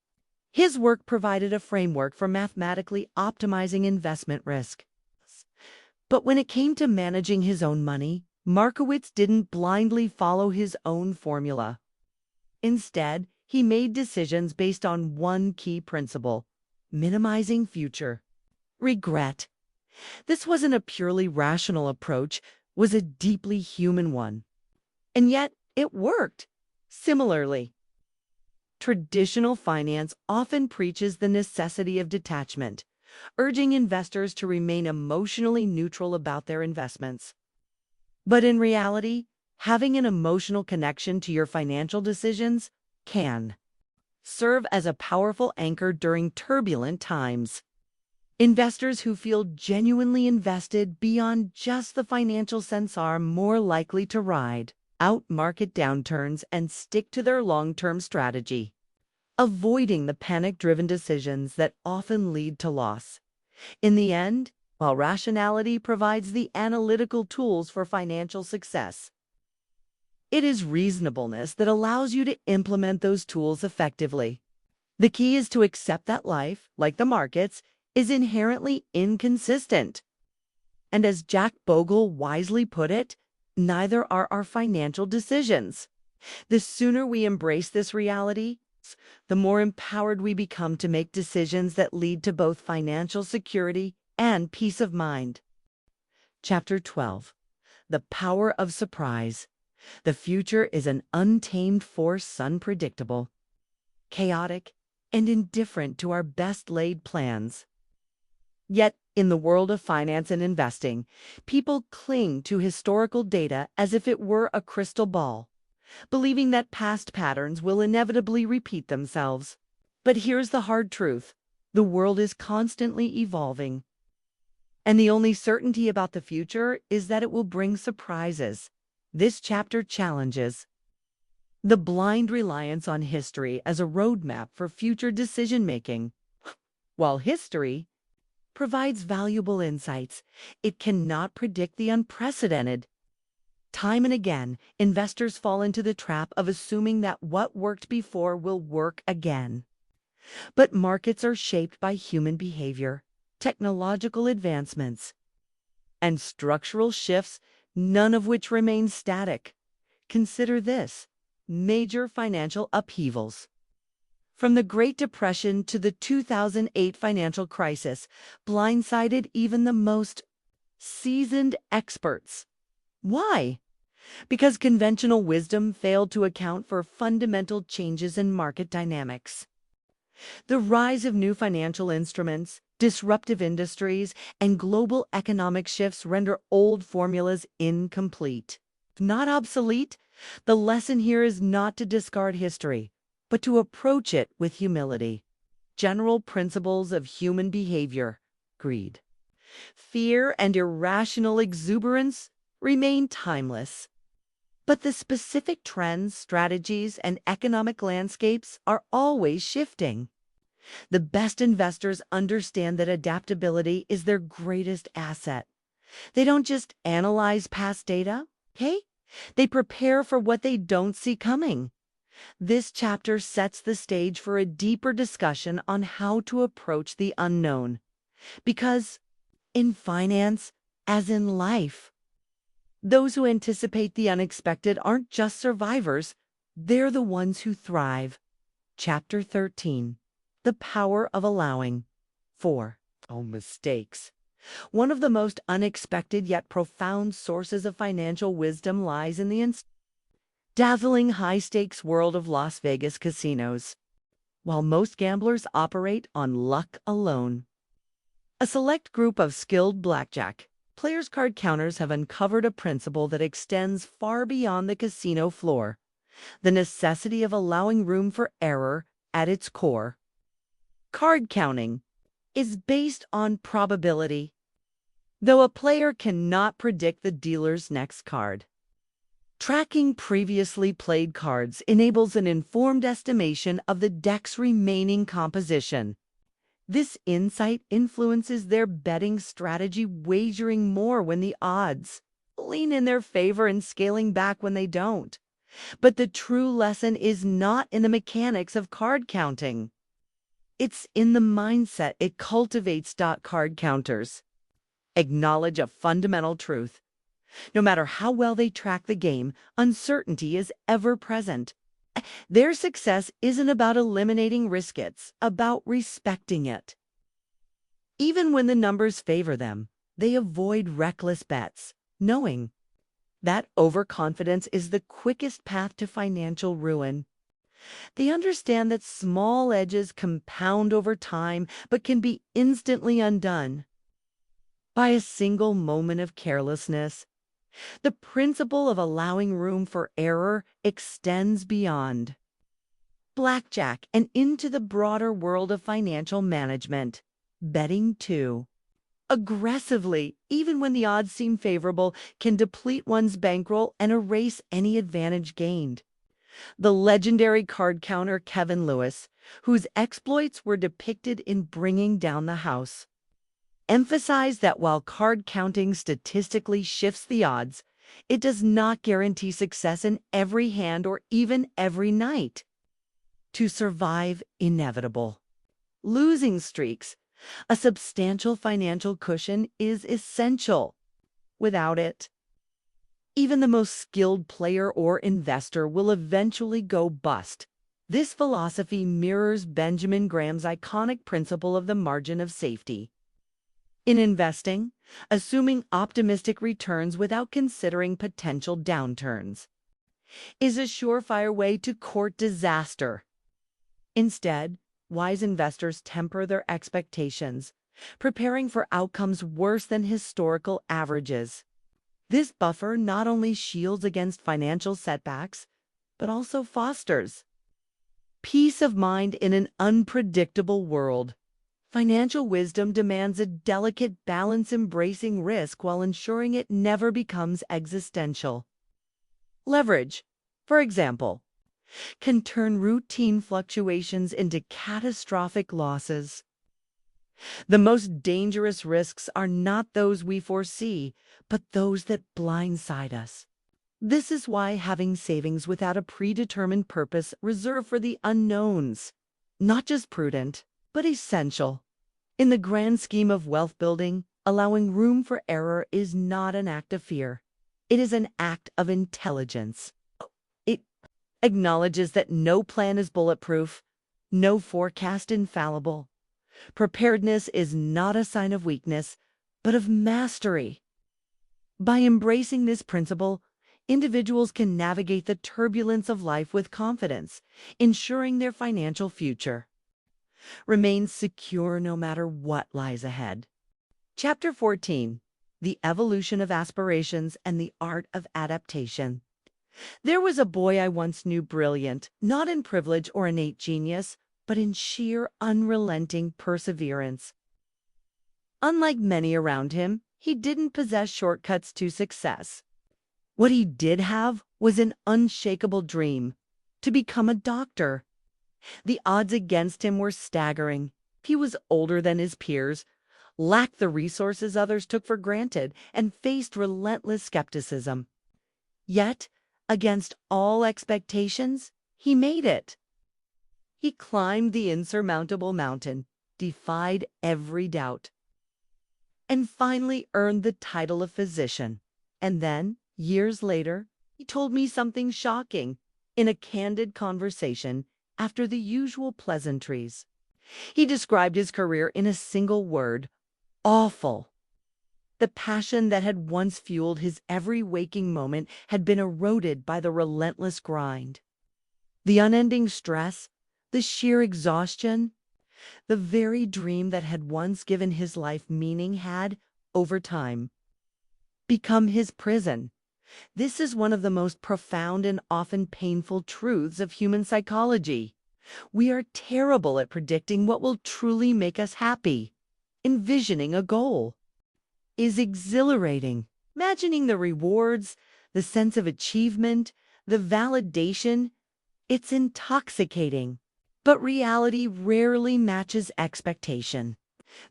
His work provided a framework for mathematically optimizing investment risk. But when it came to managing his own money, Markowitz didn't blindly follow his own formula. Instead, he made decisions based on one key principle: minimizing future regret. This wasn't a purely rational approach, was a deeply human one. And yet, it worked. Similarly, traditional finance often preaches the necessity of detachment, urging investors to remain emotionally neutral about their investments. But in reality, having an emotional connection to your financial decisions can serve as a powerful anchor during turbulent times. Investors who feel genuinely invested beyond just the financial sense are more likely to ride out market downturns and stick to their long-term strategy, avoiding the panic-driven decisions that often lead to loss. In the end, while rationality provides the analytical tools for financial success, it is reasonableness that allows you to implement those tools effectively. The key is to accept that life, like the markets, is inherently inconsistent. And as Jack Bogle wisely put it, neither are our financial decisions. The sooner we embrace this reality, the more empowered we become to make decisions that lead to both financial security and peace of mind. Chapter 12. The Power of Surprise. The future is an untamed force, unpredictable, chaotic, and indifferent to our best-laid plans. Yet, in the world of finance and investing, people cling to historical data as if it were a crystal ball, believing that past patterns will inevitably repeat themselves. But here's the hard truth: the world is constantly evolving, and the only certainty about the future is that it will bring surprises. This chapter challenges the blind reliance on history as a roadmap for future decision-making. While history provides valuable insights, it cannot predict the unprecedented. Time and again, investors fall into the trap of assuming that what worked before will work again. But markets are shaped by human behavior, technological advancements, and structural shifts, none of which remain static. Consider this: major financial upheavals. From the Great Depression to the 2008 financial crisis, blindsided even the most seasoned experts. Why? Because conventional wisdom failed to account for fundamental changes in market dynamics. The rise of new financial instruments, disruptive industries, and global economic shifts render old formulas incomplete. Not obsolete, the lesson here is not to discard history, but to approach it with humility. General principles of human behavior, greed, fear, and irrational exuberance remain timeless. But the specific trends, strategies, and economic landscapes are always shifting. The best investors understand that adaptability is their greatest asset. They don't just analyze past data, okay? They prepare for what they don't see coming. This chapter sets the stage for a deeper discussion on how to approach the unknown. Because in finance, as in life, those who anticipate the unexpected aren't just survivors, they're the ones who thrive. Chapter 13. The Power of Allowing. 4. Mistakes. One of the most unexpected yet profound sources of financial wisdom lies in the dazzling high-stakes world of Las Vegas casinos. While most gamblers operate on luck alone, a select group of skilled blackjack players' card counters have uncovered a principle that extends far beyond the casino floor: the necessity of allowing room for error at its core. Card counting is based on probability, though a player cannot predict the dealer's next card. Tracking previously played cards enables an informed estimation of the deck's remaining composition. This insight influences their betting strategy, wagering more when the odds lean in their favor and scaling back when they don't. But the true lesson is not in the mechanics of card counting. It's in the mindset it cultivates. Card counters acknowledge a fundamental truth. No matter how well they track the game, uncertainty is ever present. Their success isn't about eliminating risk, it's about respecting it. Even when the numbers favor them, they avoid reckless bets, knowing that overconfidence is the quickest path to financial ruin. They understand that small edges compound over time but can be instantly undone by a single moment of carelessness. The principle of allowing room for error extends beyond blackjack and into the broader world of financial management. Betting, too, aggressively, even when the odds seem favorable, can deplete one's bankroll and erase any advantage gained. The legendary card counter Kevin Lewis, whose exploits were depicted in Bringing Down the House, emphasized that while card counting statistically shifts the odds, it does not guarantee success in every hand or even every night. To survive inevitable losing streaks, a substantial financial cushion is essential. Without it, even the most skilled player or investor will eventually go bust. This philosophy mirrors Benjamin Graham's iconic principle of the margin of safety. In investing, assuming optimistic returns without considering potential downturns is a surefire way to court disaster. Instead, wise investors temper their expectations, preparing for outcomes worse than historical averages. This buffer not only shields against financial setbacks, but also fosters peace of mind in an unpredictable world. Financial wisdom demands a delicate balance, embracing risk while ensuring it never becomes existential. Leverage, for example, can turn routine fluctuations into catastrophic losses. The most dangerous risks are not those we foresee, but those that blindside us. This is why having savings without a predetermined purpose reserved for the unknowns, not just prudent, but essential. In the grand scheme of wealth building, allowing room for error is not an act of fear. It is an act of intelligence. It acknowledges that no plan is bulletproof, no forecast infallible. Preparedness is not a sign of weakness, but of mastery. By embracing this principle, individuals can navigate the turbulence of life with confidence, ensuring their financial future remains secure no matter what lies ahead. Chapter 14: The Evolution of Aspirations and the Art of Adaptation. There was a boy I once knew, brilliant, not in privilege or innate genius, but in sheer, unrelenting perseverance. Unlike many around him, he didn't possess shortcuts to success. What he did have was an unshakable dream: to become a doctor. The odds against him were staggering. He was older than his peers, lacked the resources others took for granted, and faced relentless skepticism. Yet, against all expectations, he made it. He climbed the insurmountable mountain, defied every doubt, and finally earned the title of physician. And then, years later, he told me something shocking in a candid conversation after the usual pleasantries. He described his career in a single word: awful. The passion that had once fueled his every waking moment had been eroded by the relentless grind. The unending stress, the sheer exhaustion, the very dream that had once given his life meaning had, over time, become his prison. This is one of the most profound and often painful truths of human psychology. We are terrible at predicting what will truly make us happy. Envisioning a goal is exhilarating. Imagining the rewards, the sense of achievement, the validation. It's intoxicating. But reality rarely matches expectation.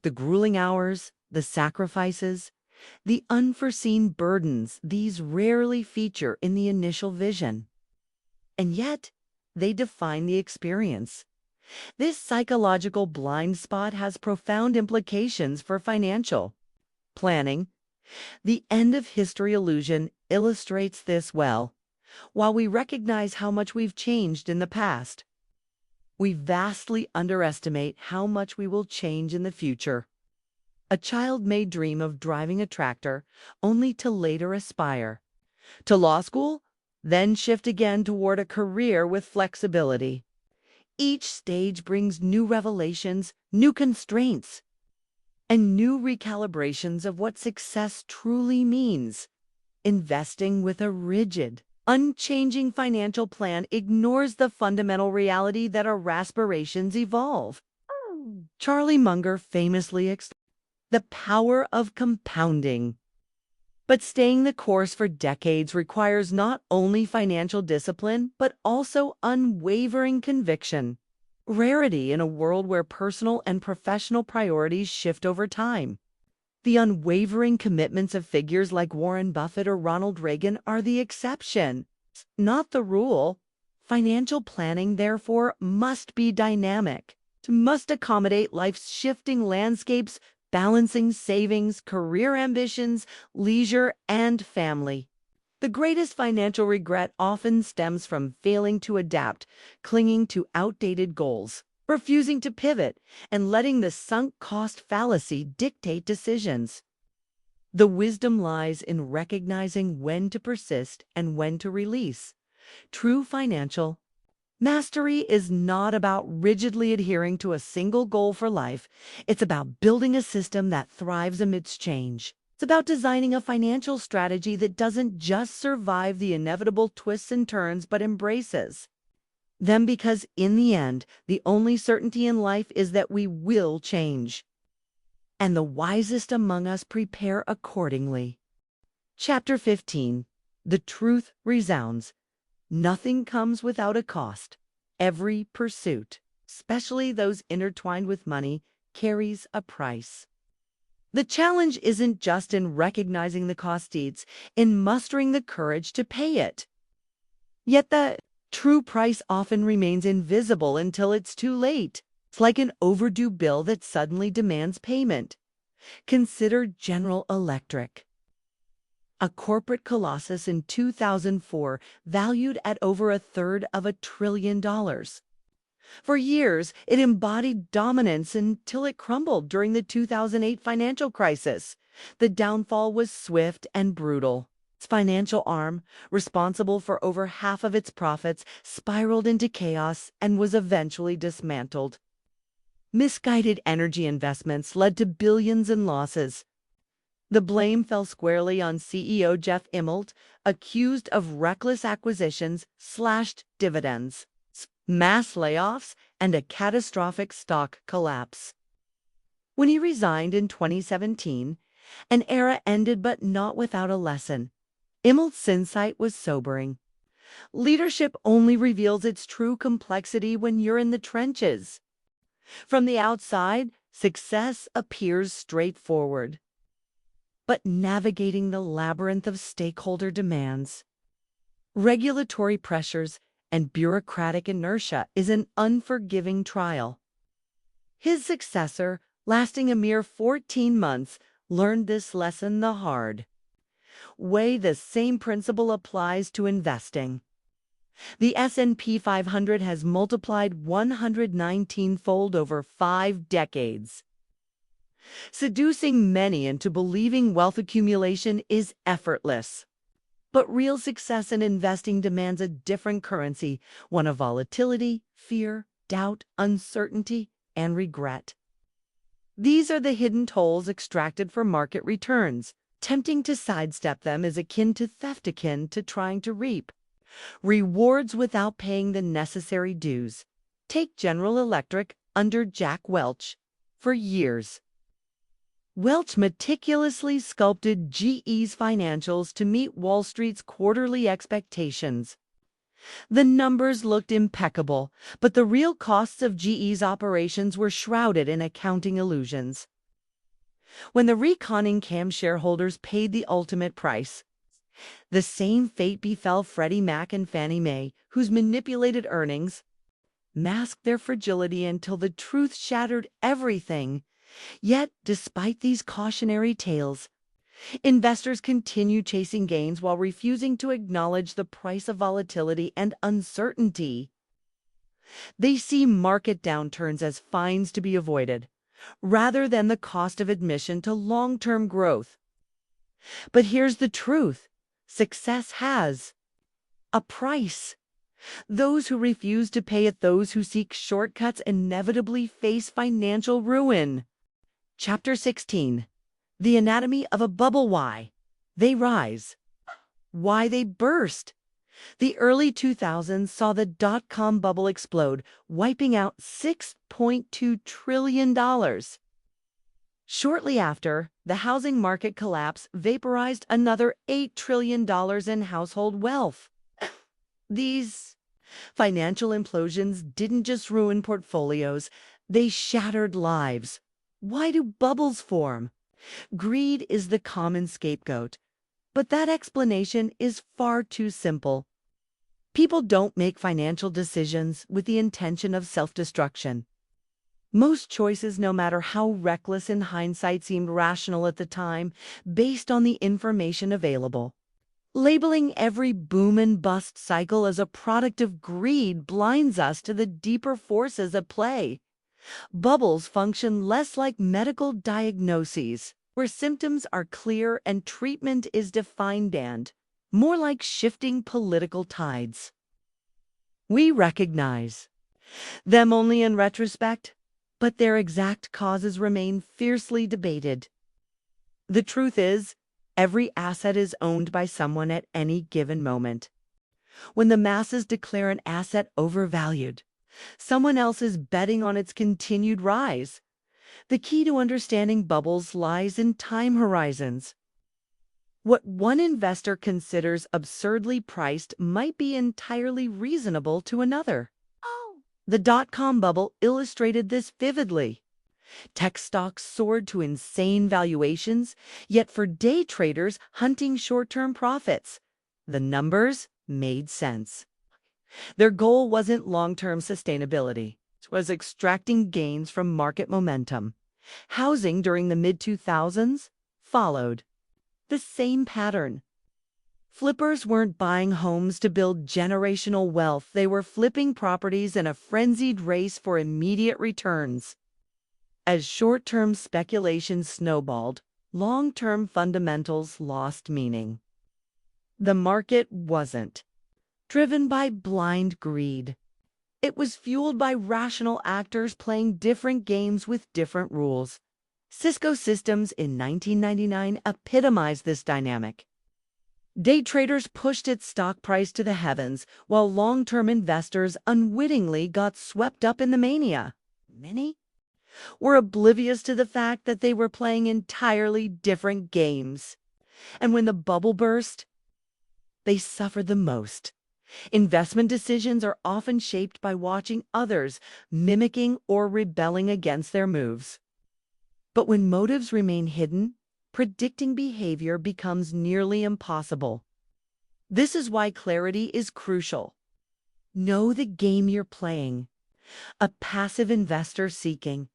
The grueling hours, the sacrifices, the unforeseen burdens, these rarely feature in the initial vision. And yet, they define the experience. This psychological blind spot has profound implications for financial planning. The end of history illusion illustrates this well. While we recognize how much we've changed in the past, we vastly underestimate how much we will change in the future. A child may dream of driving a tractor, only to later aspire to law school, then shift again toward a career with flexibility. Each stage brings new revelations, new constraints, and new recalibrations of what success truly means. Investing with a rigid, unchanging financial plan ignores the fundamental reality that our aspirations evolve. Charlie Munger famously explained the power of compounding. But staying the course for decades requires not only financial discipline, but also unwavering conviction. Rarity in a world where personal and professional priorities shift over time. The unwavering commitments of figures like Warren Buffett or Ronald Reagan are the exception, not the rule. Financial planning, therefore, must be dynamic, must accommodate life's shifting landscapes, balancing savings, career ambitions, leisure, and family. The greatest financial regret often stems from failing to adapt, clinging to outdated goals, refusing to pivot, and letting the sunk cost fallacy dictate decisions. The wisdom lies in recognizing when to persist and when to release. True financial mastery is not about rigidly adhering to a single goal for life. It's about building a system that thrives amidst change. It's about designing a financial strategy that doesn't just survive the inevitable twists and turns, but embraces them, because in the end, the only certainty in life is that we will change. And the wisest among us prepare accordingly. Chapter 15. The truth resounds. Nothing comes without a cost. Every pursuit, especially those intertwined with money, carries a price. The challenge isn't just in recognizing the cost, it's in mustering the courage to pay it. Yet the true price often remains invisible until it's too late. It's like an overdue bill that suddenly demands payment. Consider General Electric, a corporate colossus in 2004, valued at over $1/3 trillion. For years, it embodied dominance until it crumbled during the 2008 financial crisis. The downfall was swift and brutal. Its financial arm, responsible for over half of its profits, spiraled into chaos and was eventually dismantled. Misguided energy investments led to billions in losses. The blame fell squarely on CEO Jeff Immelt, accused of reckless acquisitions, slashed dividends, mass layoffs, and a catastrophic stock collapse. When he resigned in 2017, an era ended, but not without a lesson. Immelt's insight was sobering. Leadership only reveals its true complexity when you're in the trenches. From the outside, success appears straightforward. But navigating the labyrinth of stakeholder demands, regulatory pressures, and bureaucratic inertia is an unforgiving trial. His successor, lasting a mere 14 months, learned this lesson the hard way. The same principle applies to investing. The S&P 500 has multiplied 119-fold over 5 decades. Seducing many into believing wealth accumulation is effortless. But real success in investing demands a different currency, one of volatility, fear, doubt, uncertainty, and regret. These are the hidden tolls extracted for market returns. Attempting to sidestep them is akin to theft, akin to trying to reap rewards without paying the necessary dues. Take General Electric under Jack Welch. For years, Welch meticulously sculpted GE's financials to meet Wall Street's quarterly expectations. The numbers looked impeccable, but the real costs of GE's operations were shrouded in accounting illusions. When the reconning cam shareholders paid the ultimate price, the same fate befell Freddie Mac and Fannie Mae, whose manipulated earnings masked their fragility until the truth shattered everything. Yet, despite these cautionary tales, investors continue chasing gains while refusing to acknowledge the price of volatility and uncertainty. They see market downturns as fines to be avoided, rather than the cost of admission to long-term growth. But here's the truth: success has a price. Those who refuse to pay it, those who seek shortcuts, inevitably face financial ruin. Chapter 16. The Anatomy of a Bubble. Why they rise. Why they burst. The early 2000s saw the dot-com bubble explode, wiping out $6.2 trillion. Shortly after, the housing market collapse vaporized another $8 trillion in household wealth. These financial implosions didn't just ruin portfolios, they shattered lives. Why do bubbles form? Greed is the common scapegoat, but that explanation is far too simple. People don't make financial decisions with the intention of self-destruction. Most choices, no matter how reckless in hindsight, seemed rational at the time, based on the information available. Labeling every boom and bust cycle as a product of greed blinds us to the deeper forces at play. Bubbles function less like medical diagnoses, where symptoms are clear and treatment is defined, and more like shifting political tides. We recognize them only in retrospect, but their exact causes remain fiercely debated. The truth is, every asset is owned by someone at any given moment. When the masses declare an asset overvalued, someone else is betting on its continued rise. The key to understanding bubbles lies in time horizons. What one investor considers absurdly priced might be entirely reasonable to another. The dot-com bubble illustrated this vividly. Tech stocks soared to insane valuations, yet for day traders hunting short-term profits, the numbers made sense. Their goal wasn't long-term sustainability. It was extracting gains from market momentum. Housing during the mid-2000s followed the same pattern. Flippers weren't buying homes to build generational wealth. They were flipping properties in a frenzied race for immediate returns. As short-term speculation snowballed, long-term fundamentals lost meaning. The market wasn't driven by blind greed. It was fueled by rational actors playing different games with different rules. Cisco Systems in 1999 epitomized this dynamic. Day traders pushed its stock price to the heavens, while long-term investors unwittingly got swept up in the mania. Many were oblivious to the fact that they were playing entirely different games. And when the bubble burst, they suffered the most. Investment decisions are often shaped by watching others, mimicking or rebelling against their moves. But when motives remain hidden, predicting behavior becomes nearly impossible. This is why clarity is crucial. Know the game you're playing. A passive investor seeking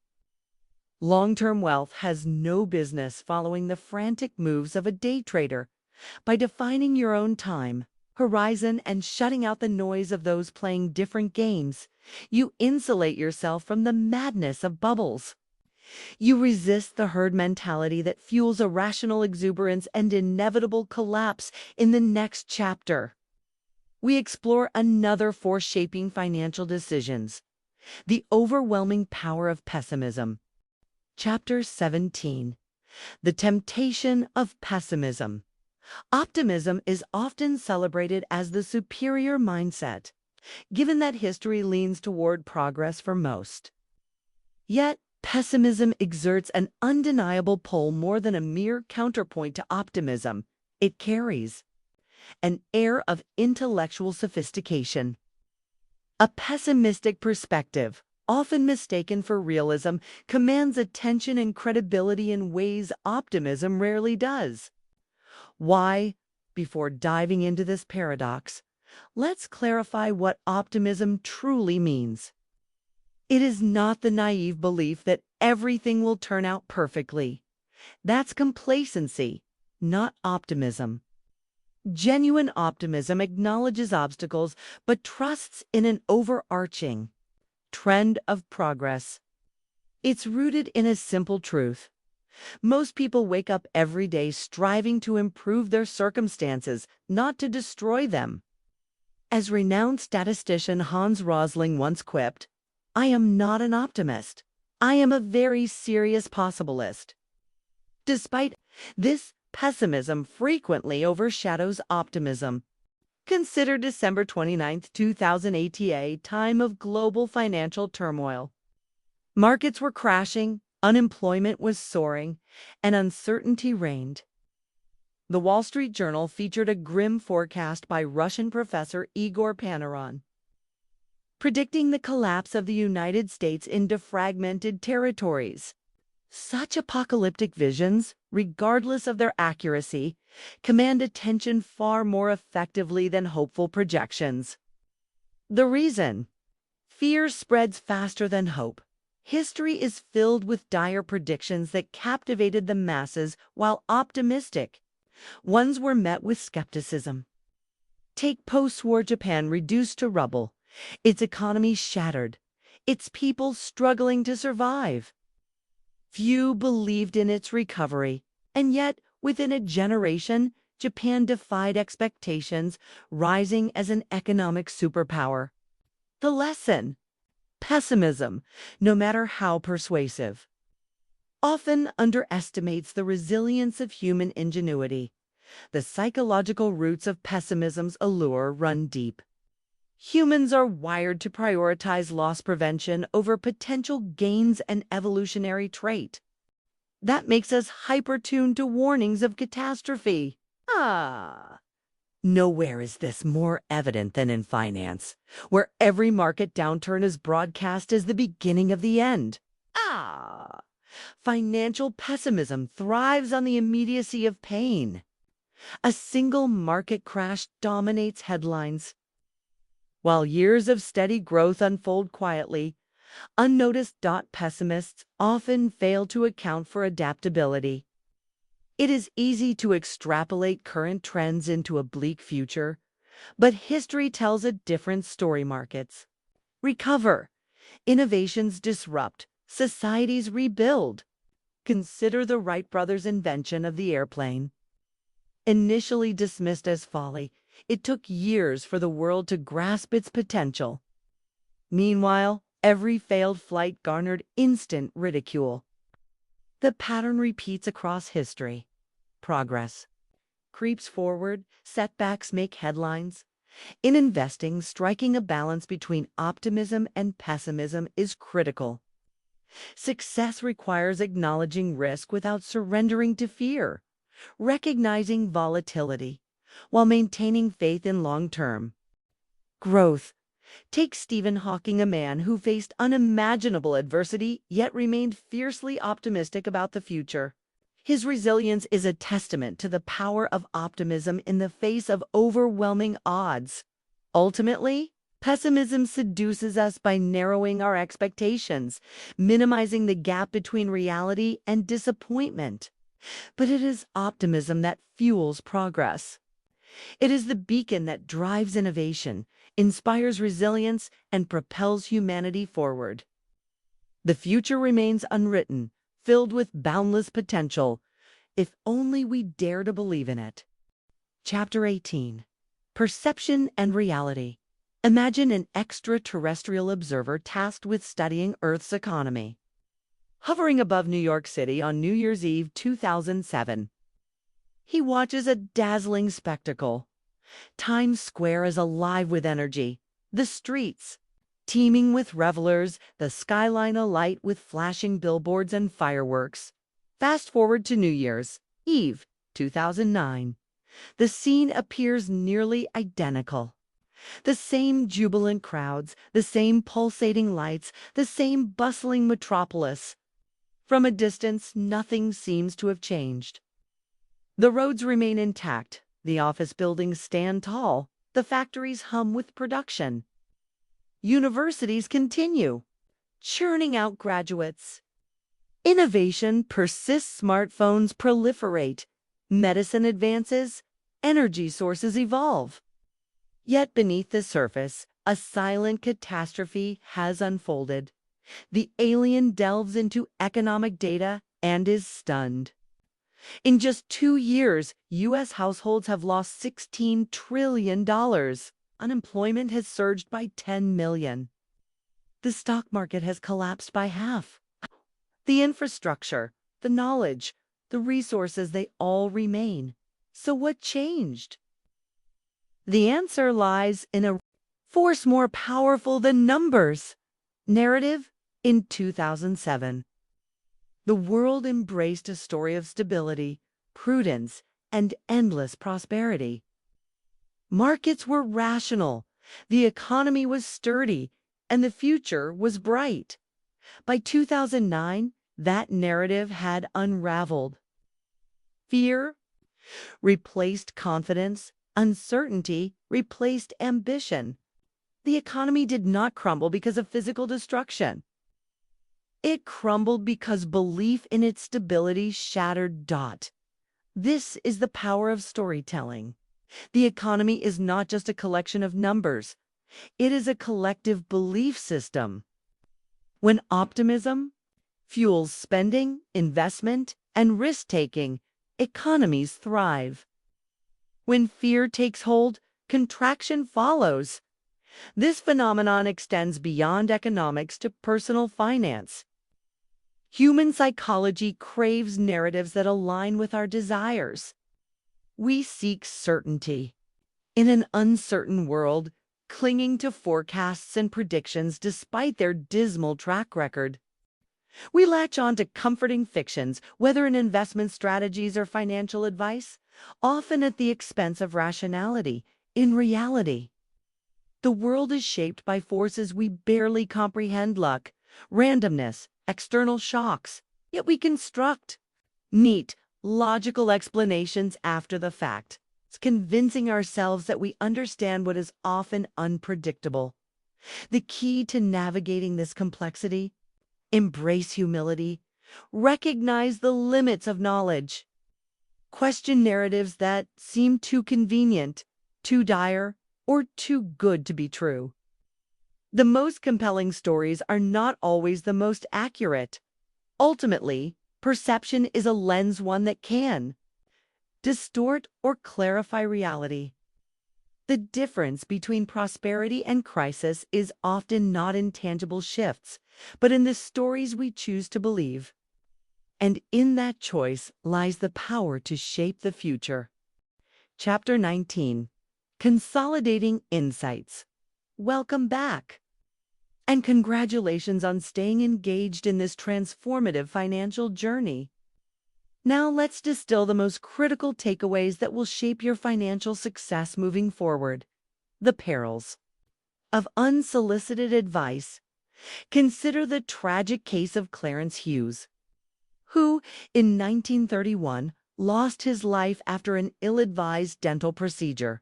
long-term wealth has no business following the frantic moves of a day trader. By defining your own time horizon and shutting out the noise of those playing different games, you insulate yourself from the madness of bubbles. You resist the herd mentality that fuels irrational exuberance and inevitable collapse. In the next chapter, we explore another force shaping financial decisions: the overwhelming power of pessimism. Chapter 17. The temptation of pessimism. Optimism is often celebrated as the superior mindset, given that history leans toward progress for most. Yet, Pessimism exerts an undeniable pull more than a mere counterpoint to optimism. It carries an air of intellectual sophistication. A pessimistic perspective, often mistaken for realism, commands attention and credibility in ways optimism rarely does. Why? Before diving into this paradox, let's clarify what optimism truly means. It is not the naive belief that everything will turn out perfectly. That's complacency, not optimism. Genuine optimism acknowledges obstacles but trusts in an overarching trend of progress. It's rooted in a simple truth. Most people wake up every day striving to improve their circumstances, not to destroy them. As renowned statistician Hans Rosling once quipped, "I am not an optimist. I am a very serious possibilist." Despite this, pessimism frequently overshadows optimism. Consider December 29, 2008, a time of global financial turmoil. Markets were crashing, unemployment was soaring, and uncertainty reigned. The Wall Street Journal featured a grim forecast by Russian professor Igor Panarin, predicting the collapse of the United States into fragmented territories. Such apocalyptic visions, regardless of their accuracy, command attention far more effectively than hopeful projections. The reason? Fear spreads faster than hope. History is filled with dire predictions that captivated the masses while optimistic ones were met with skepticism. Take post-war Japan reduced to rubble, its economy shattered, its people struggling to survive. Few believed in its recovery, and yet, within a generation, Japan defied expectations, rising as an economic superpower. The lesson? Pessimism, no matter how persuasive, often underestimates the resilience of human ingenuity. The psychological roots of pessimism's allure run deep. Humans are wired to prioritize loss prevention over potential gains, an evolutionary trait. That makes us hyper-tuned to warnings of catastrophe. Nowhere is this more evident than in finance, where every market downturn is broadcast as the beginning of the end. Financial pessimism thrives on the immediacy of pain. A single market crash dominates headlines, while years of steady growth unfold quietly. Unnoticed. Pessimists often fail to account for adaptability. It is easy to extrapolate current trends into a bleak future, but history tells a different story. Markets recover, innovations disrupt, societies rebuild. Consider the Wright brothers' invention of the airplane. Initially dismissed as folly, it took years for the world to grasp its potential. Meanwhile, every failed flight garnered instant ridicule. The pattern repeats across history. Progress creeps forward, setbacks make headlines. In investing, striking a balance between optimism and pessimism is critical. Success requires acknowledging risk without surrendering to fear, recognizing volatility, while maintaining faith in long-term growth. Take Stephen Hawking, a man who faced unimaginable adversity yet remained fiercely optimistic about the future. His resilience is a testament to the power of optimism in the face of overwhelming odds. Ultimately, pessimism seduces us by narrowing our expectations, minimizing the gap between reality and disappointment. But it is optimism that fuels progress. It is the beacon that drives innovation, inspires resilience, and propels humanity forward. The future remains unwritten, filled with boundless potential, if only we dare to believe in it. Chapter 18. Perception and Reality. Imagine an extraterrestrial observer tasked with studying Earth's economy. Hovering above New York City on New Year's Eve 2007, he watches a dazzling spectacle. Times Square is alive with energy. The streets teeming with revelers, the skyline alight with flashing billboards and fireworks. Fast forward to New Year's Eve, 2009. The scene appears nearly identical. The same jubilant crowds, the same pulsating lights, the same bustling metropolis. From a distance, nothing seems to have changed. The roads remain intact, the office buildings stand tall, the factories hum with production. Universities continue, churning out graduates. Innovation persists, smartphones proliferate, medicine advances, energy sources evolve. Yet beneath the surface, a silent catastrophe has unfolded. The alien delves into economic data and is stunned. In just 2 years, U.S. households have lost $16 trillion. Unemployment has surged by 10 million. The stock market has collapsed by half. The infrastructure, the knowledge, the resources, they all remain. So what changed? The answer lies in a force more powerful than numbers. Narrative. In 2007, the world embraced a story of stability, prudence, and endless prosperity. Markets were rational, the economy was sturdy, and the future was bright. By 2009, that narrative had unraveled. Fear replaced confidence, uncertainty replaced ambition. The economy did not crumble because of physical destruction. It crumbled because belief in its stability shattered. This is the power of storytelling. The economy is not just a collection of numbers. It is a collective belief system. When optimism fuels spending, investment, and risk-taking, economies thrive. When fear takes hold, contraction follows. This phenomenon extends beyond economics to personal finance. Human psychology craves narratives that align with our desires. We seek certainty. In an uncertain world, clinging to forecasts and predictions despite their dismal track record. We latch on to comforting fictions, whether in investment strategies or financial advice, often at the expense of rationality. In reality, the world is shaped by forces we barely comprehend: luck, randomness, external shocks. Yet we construct neat, logical explanations after the fact, convincing ourselves that we understand what is often unpredictable. The key to navigating this complexity: embrace humility, recognize the limits of knowledge, question narratives that seem too convenient, too dire, or too good to be true. The most compelling stories are not always the most accurate. Ultimately, perception is a lens, one that can distort or clarify reality. The difference between prosperity and crisis is often not in tangible shifts, but in the stories we choose to believe. And in that choice lies the power to shape the future. Chapter 19. Consolidating Insights. Welcome back. And congratulations on staying engaged in this transformative financial journey. Now let's distill the most critical takeaways that will shape your financial success moving forward. The perils of unsolicited advice. Consider the tragic case of Clarence Hughes, who, in 1931, lost his life after an ill-advised dental procedure.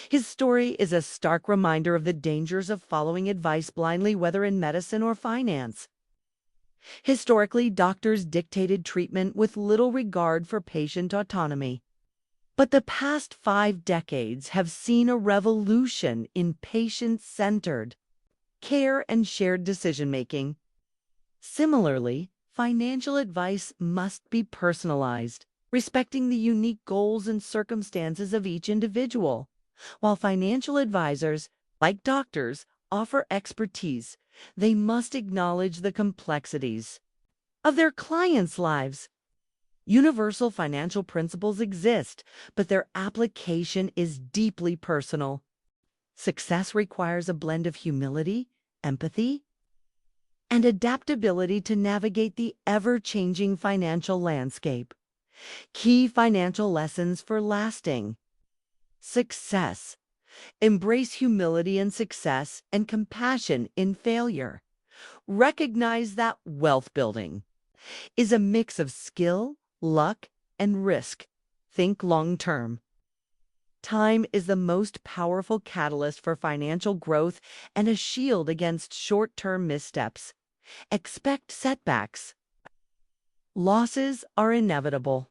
His story is a stark reminder of the dangers of following advice blindly, whether in medicine or finance. Historically, doctors dictated treatment with little regard for patient autonomy. But the past 5 decades have seen a revolution in patient-centered care and shared decision-making. Similarly, financial advice must be personalized, respecting the unique goals and circumstances of each individual. While financial advisors, like doctors, offer expertise, they must acknowledge the complexities of their clients' lives. Universal financial principles exist, but their application is deeply personal. Success requires a blend of humility, empathy, and adaptability to navigate the ever-changing financial landscape. Key financial lessons for lasting success. Embrace humility in success and compassion in failure. Recognize that wealth building is a mix of skill, luck, and risk. Think long-term. Time is the most powerful catalyst for financial growth and a shield against short-term missteps. Expect setbacks. Losses are inevitable.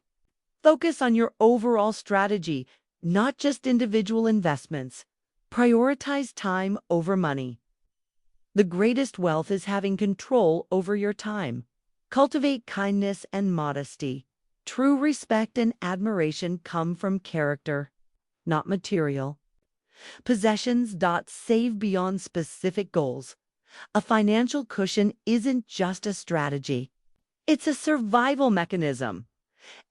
Focus on your overall strategy, not just individual investments. Prioritize time over money. The greatest wealth is having control over your time. Cultivate kindness and modesty. True respect and admiration come from character, not material. Possessions. Save beyond specific goals. A financial cushion isn't just a strategy. It's a survival mechanism.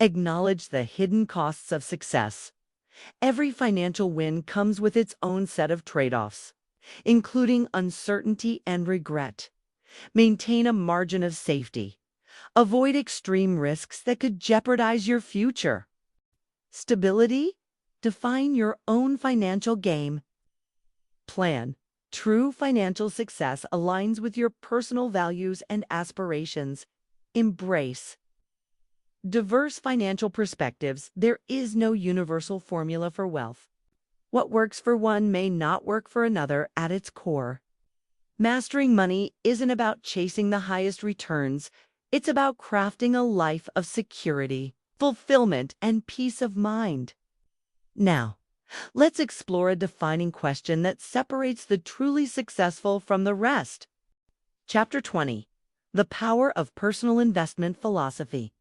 Acknowledge the hidden costs of success. Every financial win comes with its own set of trade-offs, including uncertainty and regret. Maintain a margin of safety. Avoid extreme risks that could jeopardize your future. Stability. Define your own financial game. Plan. True financial success aligns with your personal values and aspirations. Embrace diverse financial perspectives. There is no universal formula for wealth. What works for one may not work for another at its core. Mastering money isn't about chasing the highest returns. It's about crafting a life of security, fulfillment, and peace of mind. Now, let's explore a defining question that separates the truly successful from the rest. Chapter 20. The Power of Personal Investment Philosophy.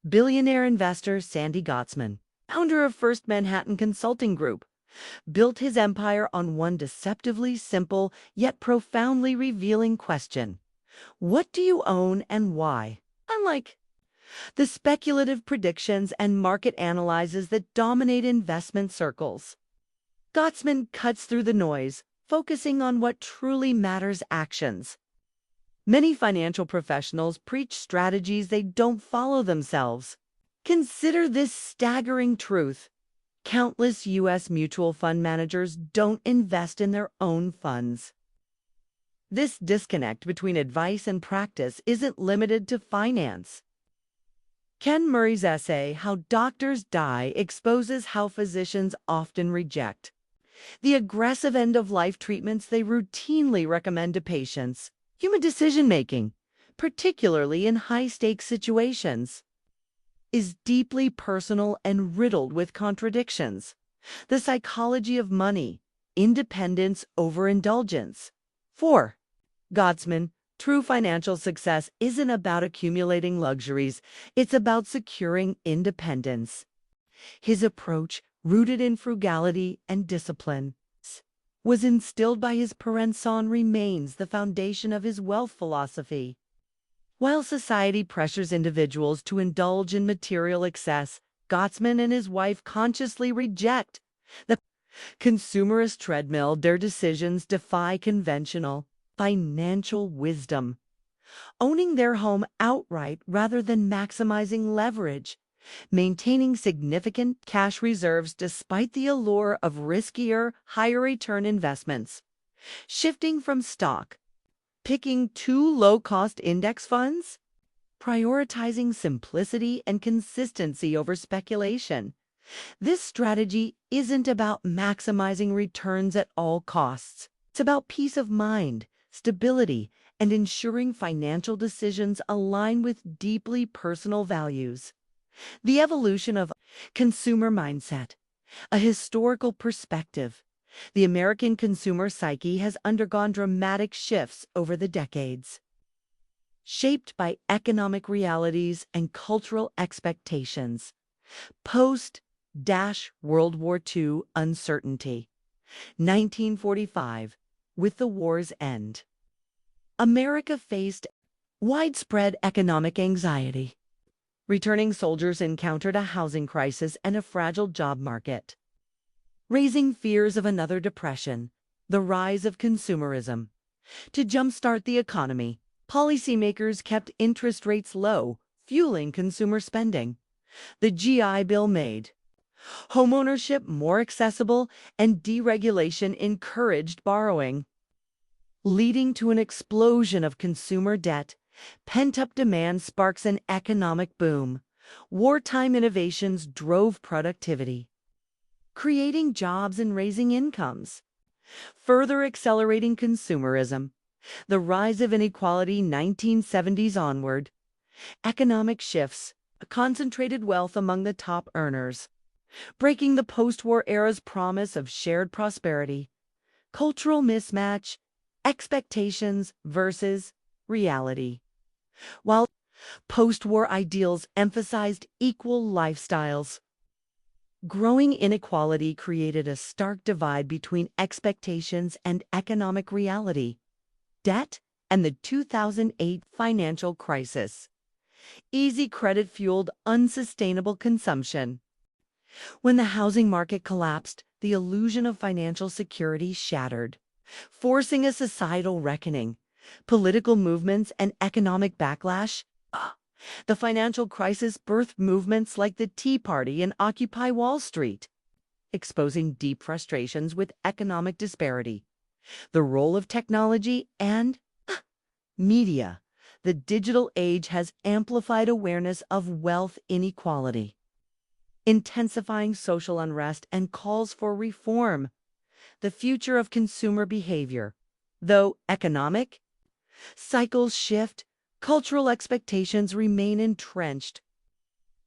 Billionaire investor Sandy Gottesman, founder of First Manhattan Consulting Group, built his empire on one deceptively simple yet profoundly revealing question. What do you own and why? Unlike the speculative predictions and market analyses that dominate investment circles, Gottesman cuts through the noise, focusing on what truly matters: actions. Many financial professionals preach strategies they don't follow themselves. Consider this staggering truth. Countless U.S. mutual fund managers don't invest in their own funds. This disconnect between advice and practice isn't limited to finance. Ken Murray's essay, How Doctors Die, exposes how physicians often reject the aggressive end-of-life treatments they routinely recommend to patients. Human decision-making, particularly in high-stakes situations, is deeply personal and riddled with contradictions. The psychology of money, independence over indulgence. 4. Gottesman, true financial success isn't about accumulating luxuries, it's about securing independence. His approach, rooted in frugality and discipline, was instilled by his parents, and remains the foundation of his wealth philosophy. While society pressures individuals to indulge in material excess, Gottesman and his wife consciously reject the consumerist treadmill. Their decisions defy conventional financial wisdom, owning their home outright rather than maximizing leverage, maintaining significant cash reserves despite the allure of riskier, higher-return investments, shifting from stock, picking two low-cost index funds, prioritizing simplicity and consistency over speculation. This strategy isn't about maximizing returns at all costs. It's about peace of mind, stability, and ensuring financial decisions align with deeply personal values. The evolution of consumer mindset, a historical perspective. The American consumer psyche has undergone dramatic shifts over the decades, shaped by economic realities and cultural expectations. Post-World War II uncertainty. 1945, with the war's end, America faced widespread economic anxiety. Returning soldiers encountered a housing crisis and a fragile job market, raising fears of another depression. The rise of consumerism. To jumpstart the economy, policymakers kept interest rates low, fueling consumer spending. The GI Bill made homeownership more accessible, and deregulation encouraged borrowing, leading to an explosion of consumer debt. Pent-up demand sparks an economic boom. Wartime innovations drove productivity, creating jobs and raising incomes, further accelerating consumerism. The rise of inequality 1970s onward. Economic shifts, concentrated wealth among the top earners, breaking the post-war era's promise of shared prosperity. Cultural mismatch, expectations versus reality. While post-war ideals emphasized equal lifestyles, growing inequality created a stark divide between expectations and economic reality. Debt and the 2008 financial crisis. Easy credit fueled unsustainable consumption. When the housing market collapsed, the illusion of financial security shattered, forcing a societal reckoning. Political movements and economic backlash. The financial crisis birthed movements like the Tea Party and Occupy Wall Street, exposing deep frustrations with economic disparity. The role of technology and media. The digital age has amplified awareness of wealth inequality, intensifying social unrest and calls for reform. The future of consumer behavior. Though economic cycles shift, cultural expectations remain entrenched.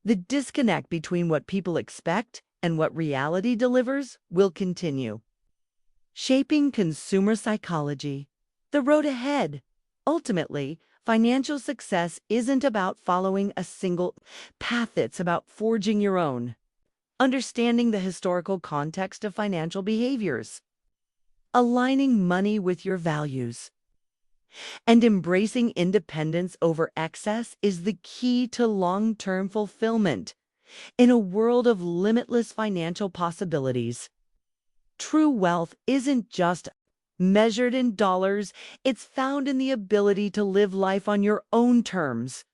The disconnect between what people expect and what reality delivers will continue, shaping consumer psychology. The road ahead. Ultimately, financial success isn't about following a single path, it's about forging your own, understanding the historical context of financial behaviors, aligning money with your values, and embracing independence over excess is the key to long-term fulfillment in a world of limitless financial possibilities. True wealth isn't just measured in dollars, it's found in the ability to live life on your own terms,